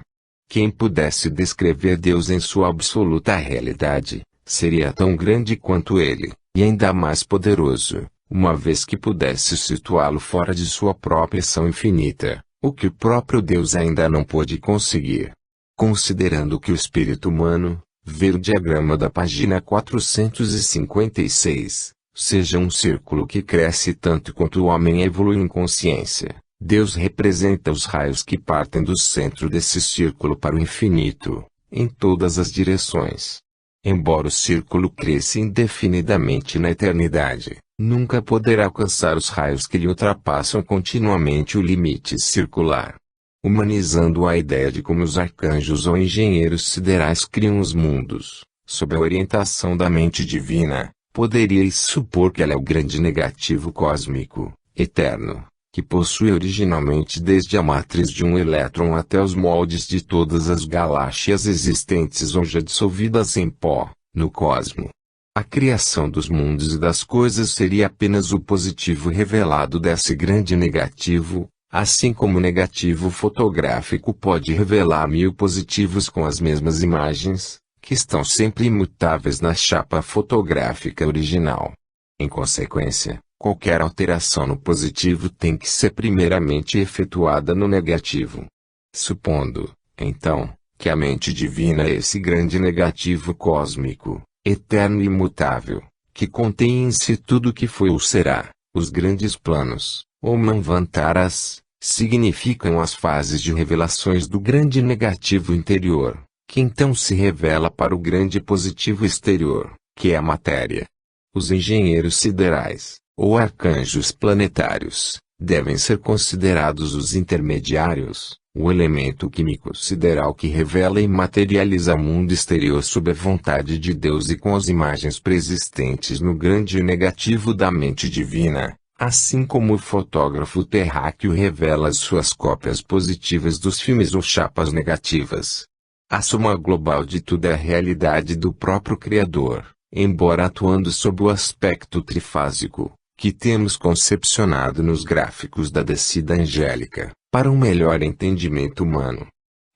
Quem pudesse descrever Deus em sua absoluta realidade, seria tão grande quanto ele, e ainda mais poderoso, uma vez que pudesse situá-lo fora de sua própria ação infinita, o que o próprio Deus ainda não pôde conseguir. Considerando que o espírito humano, ver o diagrama da página 456, seja um círculo que cresce tanto quanto o homem evolui em consciência, Deus representa os raios que partem do centro desse círculo para o infinito, em todas as direções. Embora o círculo cresça indefinidamente na eternidade, nunca poderá alcançar os raios que lhe ultrapassam continuamente o limite circular. Humanizando a ideia de como os arcanjos ou engenheiros siderais criam os mundos, sob a orientação da mente divina, poderíeis supor que ela é o grande negativo cósmico, eterno, que possui originalmente desde a matriz de um elétron até os moldes de todas as galáxias existentes ou já dissolvidas em pó, no cosmo. A criação dos mundos e das coisas seria apenas o positivo revelado desse grande negativo, assim como o negativo fotográfico pode revelar 1000 positivos com as mesmas imagens, que estão sempre imutáveis na chapa fotográfica original. Em consequência, qualquer alteração no positivo tem que ser primeiramente efetuada no negativo. Supondo, então, que a mente divina é esse grande negativo cósmico, eterno e imutável, que contém em si tudo o que foi ou será. Os grandes planos, ou manvantaras, significam as fases de revelações do grande negativo interior, que então se revela para o grande positivo exterior, que é a matéria. Os engenheiros siderais, ou arcanjos planetários, devem ser considerados os intermediários, o elemento químico sideral que revela e materializa o mundo exterior sob a vontade de Deus e com as imagens preexistentes no grande negativo da mente divina, assim como o fotógrafo terráqueo revela as suas cópias positivas dos filmes ou chapas negativas. A soma global de tudo é a realidade do próprio Criador, embora atuando sob o aspecto trifásico, que temos concepcionado nos gráficos da descida angélica, para um melhor entendimento humano.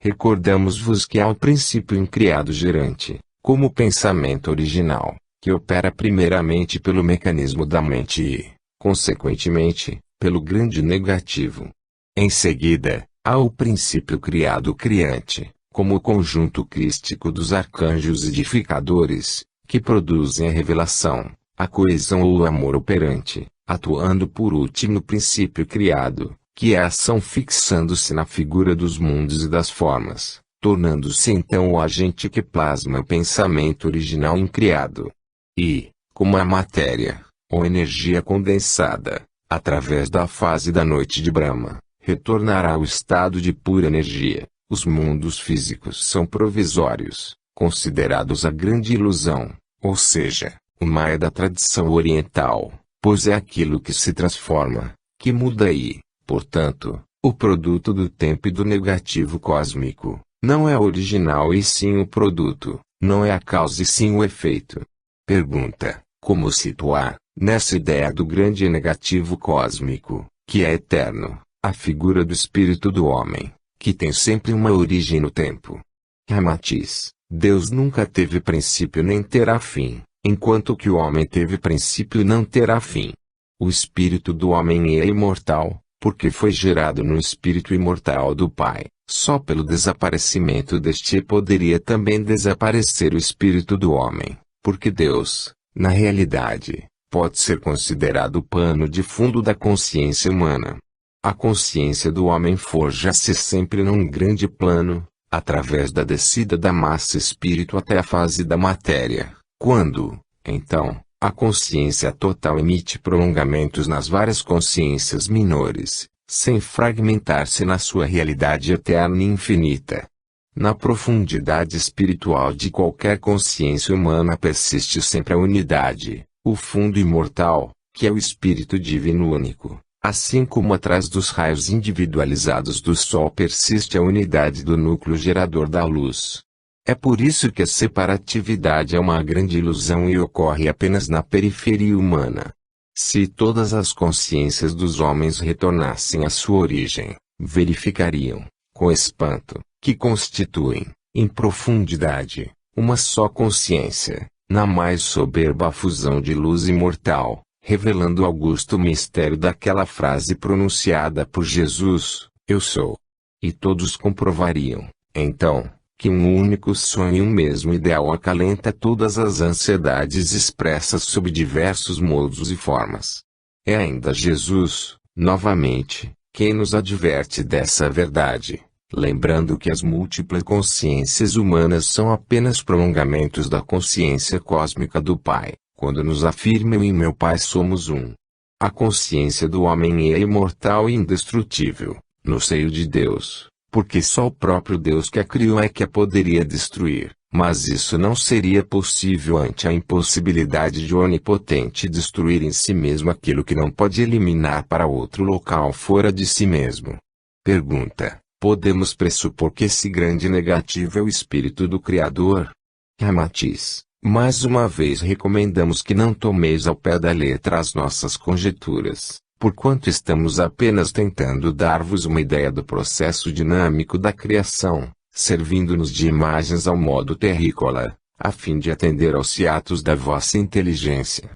Recordamos-vos que há o princípio incriado gerante, como pensamento original, que opera primeiramente pelo mecanismo da mente e, consequentemente, pelo grande negativo. Em seguida, há o princípio criado criante, como o conjunto crístico dos arcanjos edificadores, que produzem a revelação, a coesão ou o amor operante, atuando por último no princípio criado, que é a ação fixando-se na figura dos mundos e das formas, tornando-se então o agente que plasma o pensamento original incriado. E, como a matéria, ou energia condensada, através da fase da noite de Brahma, retornará ao estado de pura energia, os mundos físicos são provisórios, considerados a grande ilusão, ou seja, o Maya da tradição oriental, pois é aquilo que se transforma, que muda e, portanto, o produto do tempo e do negativo cósmico, não é o original e sim o produto, não é a causa e sim o efeito. Pergunta: como situar, nessa ideia do grande negativo cósmico, que é eterno, a figura do espírito do homem, que tem sempre uma origem no tempo? Ramatiz: Deus nunca teve princípio nem terá fim, enquanto que o homem teve princípio e não terá fim. O espírito do homem é imortal, porque foi gerado no espírito imortal do Pai. Só pelo desaparecimento deste poderia também desaparecer o espírito do homem, porque Deus, na realidade, pode ser considerado o pano de fundo da consciência humana. A consciência do homem forja-se sempre num grande plano, através da descida da massa espírito até a fase da matéria, quando, então, a consciência total emite prolongamentos nas várias consciências menores, sem fragmentar-se na sua realidade eterna e infinita. Na profundidade espiritual de qualquer consciência humana persiste sempre a unidade, o fundo imortal, que é o Espírito Divino único, assim como atrás dos raios individualizados do Sol persiste a unidade do núcleo gerador da luz. É por isso que a separatividade é uma grande ilusão e ocorre apenas na periferia humana. Se todas as consciências dos homens retornassem à sua origem, verificariam, com espanto, que constituem, em profundidade, uma só consciência, na mais soberba fusão de luz imortal, revelando o augusto mistério daquela frase pronunciada por Jesus: Eu sou. E todos comprovariam, então, que um único sonho e um mesmo ideal acalenta todas as ansiedades expressas sob diversos modos e formas. É ainda Jesus, novamente, quem nos adverte dessa verdade, lembrando que as múltiplas consciências humanas são apenas prolongamentos da consciência cósmica do Pai, quando nos afirma: Eu e meu Pai somos um. A consciência do homem é imortal e indestrutível, no seio de Deus, porque só o próprio Deus que a criou é que a poderia destruir, mas isso não seria possível ante a impossibilidade de o onipotente destruir em si mesmo aquilo que não pode eliminar para outro local fora de si mesmo. Pergunta: podemos pressupor que esse grande negativo é o espírito do Criador? Ramatiz: mais uma vez recomendamos que não tomeis ao pé da letra as nossas conjecturas, porquanto estamos apenas tentando dar-vos uma ideia do processo dinâmico da criação, servindo-nos de imagens ao modo terrícola, a fim de atender aos hiatos da vossa inteligência.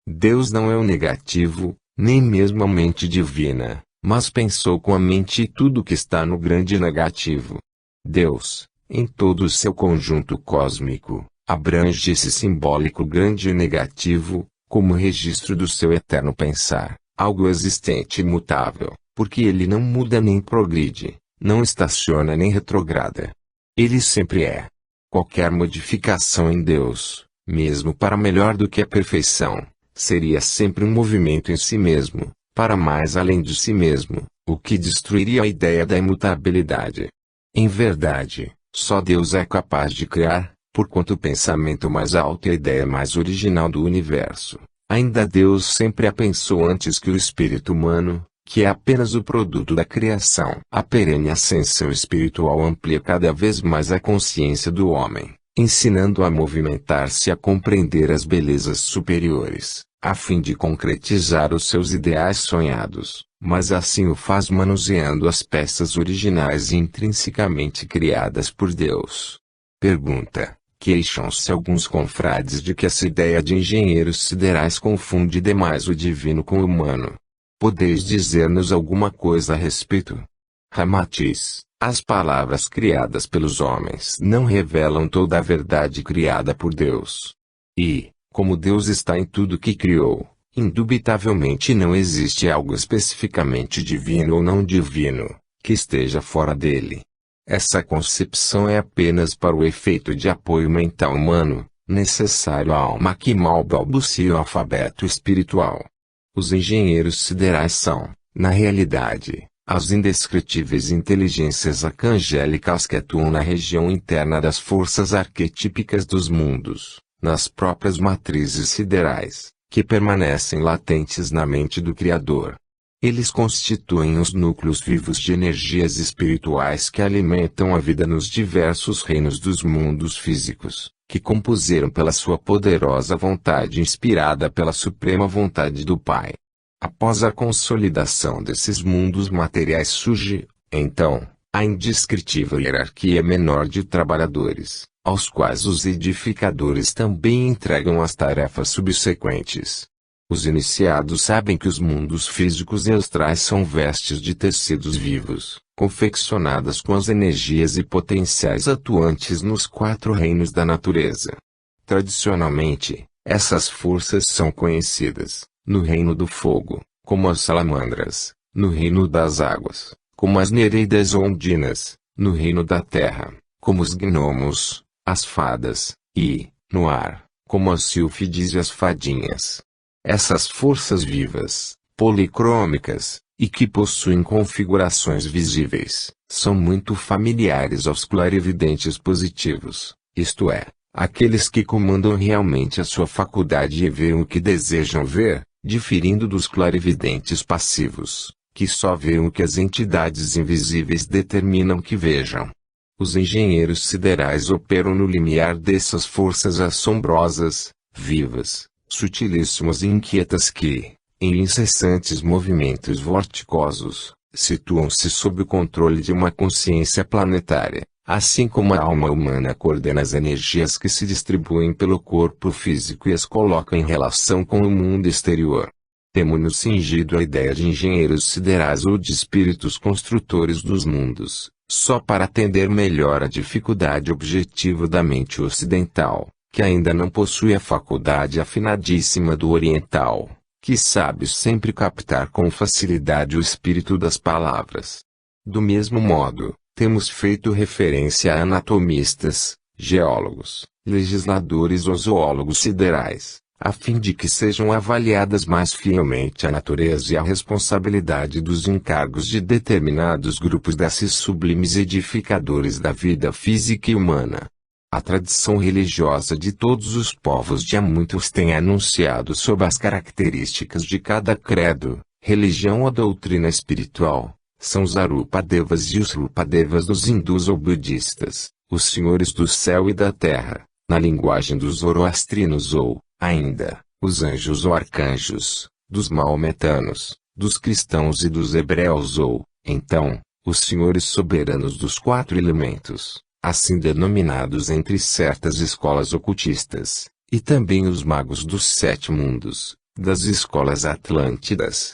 Deus não é o negativo, nem mesmo a mente divina, mas pensou com a mente tudo o que está no grande negativo. Deus, em todo o seu conjunto cósmico, abrange esse simbólico grande negativo, como registro do seu eterno pensar, algo existente e imutável, porque ele não muda nem progride, não estaciona nem retrograda. Ele sempre é. Qualquer modificação em Deus, mesmo para melhor do que a perfeição, seria sempre um movimento em si mesmo, para mais além de si mesmo, o que destruiria a ideia da imutabilidade. Em verdade, só Deus é capaz de criar, porquanto o pensamento mais alto e a ideia mais original do universo. Ainda Deus sempre a pensou antes que o espírito humano, que é apenas o produto da criação. A perene ascensão espiritual amplia cada vez mais a consciência do homem, ensinando-o a movimentar-se e a compreender as belezas superiores, a fim de concretizar os seus ideais sonhados, mas assim o faz manuseando as peças originais e intrinsecamente criadas por Deus. Pergunta: queixam-se alguns confrades de que essa ideia de engenheiros siderais confunde demais o divino com o humano. Podeis dizer-nos alguma coisa a respeito? Ramatiz: as palavras criadas pelos homens não revelam toda a verdade criada por Deus. E, como Deus está em tudo que criou, indubitavelmente não existe algo especificamente divino ou não divino, que esteja fora dele. Essa concepção é apenas para o efeito de apoio mental humano, necessário à alma que mal balbucia o alfabeto espiritual. Os engenheiros siderais são, na realidade, as indescritíveis inteligências arcangélicas que atuam na região interna das forças arquetípicas dos mundos, nas próprias matrizes siderais, que permanecem latentes na mente do Criador. Eles constituem os núcleos vivos de energias espirituais que alimentam a vida nos diversos reinos dos mundos físicos, que compuseram pela sua poderosa vontade inspirada pela suprema vontade do Pai. Após a consolidação desses mundos materiais surge, então, a indescritível hierarquia menor de trabalhadores, aos quais os edificadores também entregam as tarefas subsequentes. Os iniciados sabem que os mundos físicos e astrais são vestes de tecidos vivos, confeccionadas com as energias e potenciais atuantes nos 4 reinos da natureza. Tradicionalmente, essas forças são conhecidas, no reino do fogo, como as salamandras, no reino das águas, como as nereidas ou ondinas, no reino da terra, como os gnomos, as fadas, e, no ar, como as sílfides e as fadinhas. Essas forças vivas, policrômicas, e que possuem configurações visíveis, são muito familiares aos clarividentes positivos, isto é, aqueles que comandam realmente a sua faculdade e veem o que desejam ver, diferindo dos clarividentes passivos, que só veem o que as entidades invisíveis determinam que vejam. Os engenheiros siderais operam no limiar dessas forças assombrosas, vivas, sutilíssimas e inquietas que, em incessantes movimentos vorticosos, situam-se sob o controle de uma consciência planetária, assim como a alma humana coordena as energias que se distribuem pelo corpo físico e as coloca em relação com o mundo exterior. Temo-nos cingido a ideia de engenheiros siderais ou de espíritos construtores dos mundos, só para atender melhor à dificuldade objetiva da mente ocidental, que ainda não possui a faculdade afinadíssima do oriental, que sabe sempre captar com facilidade o espírito das palavras. Do mesmo modo, temos feito referência a anatomistas, geólogos, legisladores ou zoólogos siderais, a fim de que sejam avaliadas mais fielmente a natureza e a responsabilidade dos encargos de determinados grupos desses sublimes edificadores da vida física e humana. A tradição religiosa de todos os povos de há muitos tem anunciado sobre as características de cada credo, religião ou doutrina espiritual. São os Arupadevas e os Rupadevas dos hindus ou budistas, os senhores do céu e da terra, na linguagem dos zoroastrinos ou, ainda, os anjos ou arcanjos, dos maometanos, dos cristãos e dos hebreus ou, então, os senhores soberanos dos 4 elementos, assim denominados entre certas escolas ocultistas, e também os magos dos 7 mundos, das escolas atlântidas.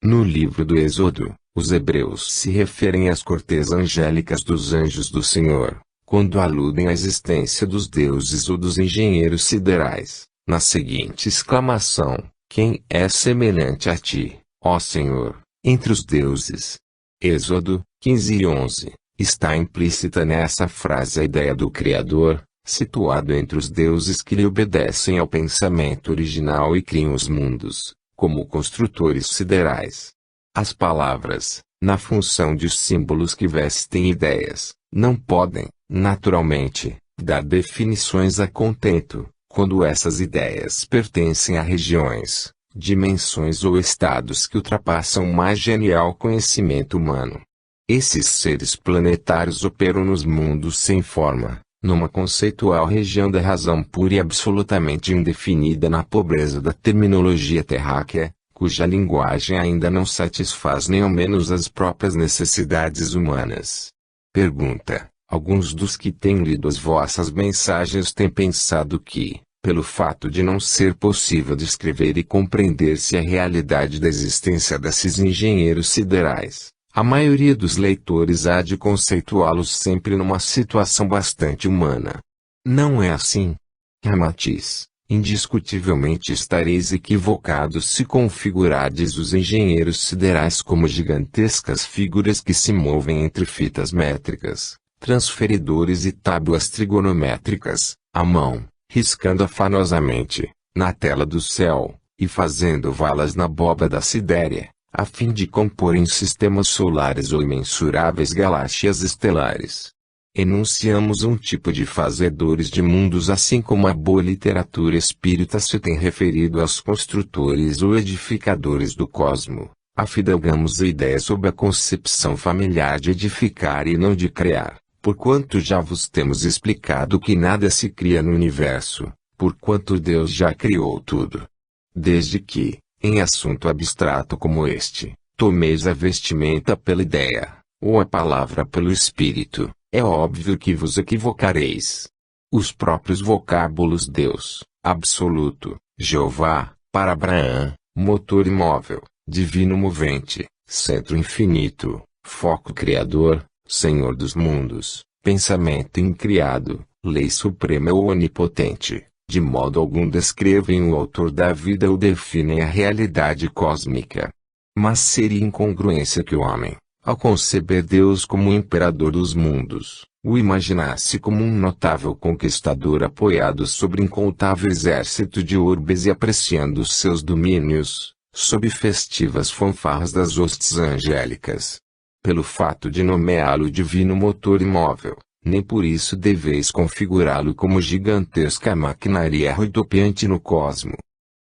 No livro do Êxodo, os hebreus se referem às cortes angélicas dos anjos do Senhor, quando aludem à existência dos deuses ou dos engenheiros siderais. na seguinte exclamação: quem é semelhante a ti, ó Senhor, entre os deuses? Êxodo 15:11. Está implícita nessa frase a ideia do Criador, situado entre os deuses que lhe obedecem ao pensamento original e criam os mundos, como construtores siderais. As palavras, na função de símbolos que vestem ideias, não podem, naturalmente, dar definições a contento, quando essas ideias pertencem a regiões, dimensões ou estados que ultrapassam o mais genial conhecimento humano. Esses seres planetários operam nos mundos sem forma, numa conceitual região da razão pura e absolutamente indefinida na pobreza da terminologia terráquea, cuja linguagem ainda não satisfaz nem ao menos as próprias necessidades humanas. Pergunta: alguns dos que têm lido as vossas mensagens têm pensado que, pelo fato de não ser possível descrever e compreender-se a realidade da existência desses engenheiros siderais, a maioria dos leitores há de conceituá-los sempre numa situação bastante humana. Não é assim. Ramatiz, indiscutivelmente estareis equivocados se configurardes os engenheiros siderais como gigantescas figuras que se movem entre fitas métricas, transferidores e tábuas trigonométricas, à mão, riscando afanosamente, na tela do céu, e fazendo valas na abóbada sidérea, a fim de comporem sistemas solares ou imensuráveis galáxias estelares. Enunciamos um tipo de fazedores de mundos assim como a boa literatura espírita se tem referido aos construtores ou edificadores do cosmo. Afidalgamos a ideia sob a concepção familiar de edificar e não de criar, porquanto já vos temos explicado que nada se cria no universo, porquanto Deus já criou tudo. Desde que, em assunto abstrato como este, tomeis a vestimenta pela ideia, ou a palavra pelo espírito, é óbvio que vos equivocareis. Os próprios vocábulos Deus, absoluto, Jeová, para Abraão, motor imóvel, divino movente, centro infinito, foco criador, Senhor dos mundos, pensamento incriado, lei suprema ou onipotente, de modo algum descrevem o autor da vida ou definem a realidade cósmica. Mas seria incongruência que o homem, ao conceber Deus como o imperador dos mundos, o imaginasse como um notável conquistador apoiado sobre incontável exército de urbes e apreciando seus domínios, sob festivas fanfarras das hostes angélicas. Pelo fato de nomeá-lo divino motor imóvel, nem por isso deveis configurá-lo como gigantesca maquinaria rodopiante no cosmo.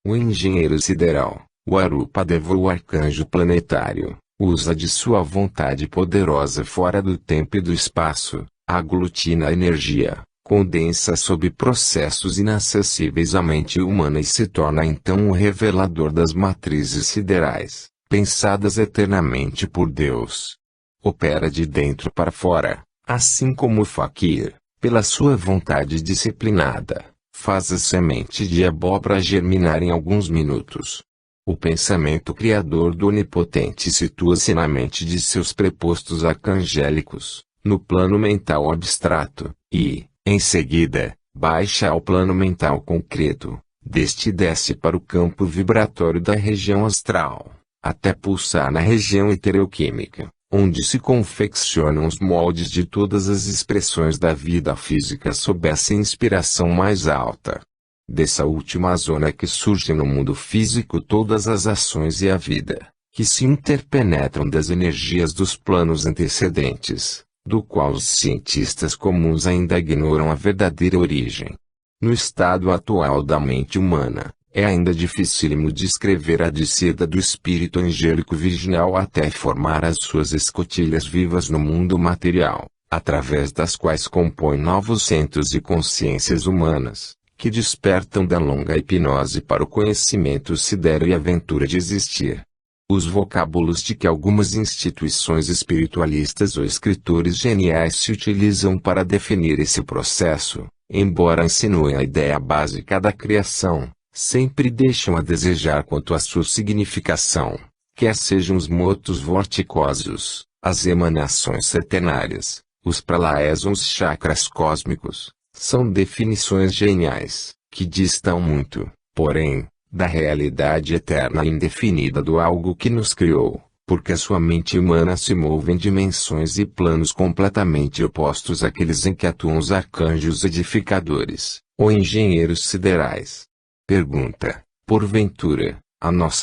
O engenheiro sideral, o Arupadeva ou o arcanjo planetário, usa de sua vontade poderosa fora do tempo e do espaço, aglutina a energia, condensa sob processos inacessíveis à mente humana e se torna então o revelador das matrizes siderais, pensadas eternamente por Deus. Opera de dentro para fora. Assim como o faquir, pela sua vontade disciplinada, faz a semente de abóbora germinar em alguns minutos. O pensamento criador do Onipotente situa-se na mente de seus prepostos arcangélicos, no plano mental abstrato, e, em seguida, baixa ao plano mental concreto, deste desce para o campo vibratório da região astral, até pulsar na região estereoquímica, onde se confeccionam os moldes de todas as expressões da vida física sob essa inspiração mais alta. Dessa última zona que surgem no mundo físico todas as ações e a vida, que se interpenetram das energias dos planos antecedentes, do qual os cientistas comuns ainda ignoram a verdadeira origem. No estado atual da mente humana, é ainda dificílimo descrever a descida do espírito angélico virginal até formar as suas escotilhas vivas no mundo material, através das quais compõe novos centros de consciências humanas, que despertam da longa hipnose para o conhecimento sidéreo e a aventura de existir. Os vocábulos de que algumas instituições espiritualistas ou escritores geniais se utilizam para definir esse processo, embora insinuem a ideia básica da criação, sempre deixam a desejar quanto à sua significação, quer sejam os motos vorticosos, as emanações setenárias, os pralayas ou os chakras cósmicos, são definições geniais, que distam muito, porém, da realidade eterna e indefinida do algo que nos criou, porque a sua mente humana se move em dimensões e planos completamente opostos àqueles em que atuam os arcanjos edificadores, ou engenheiros siderais. Pergunta: porventura, a nossa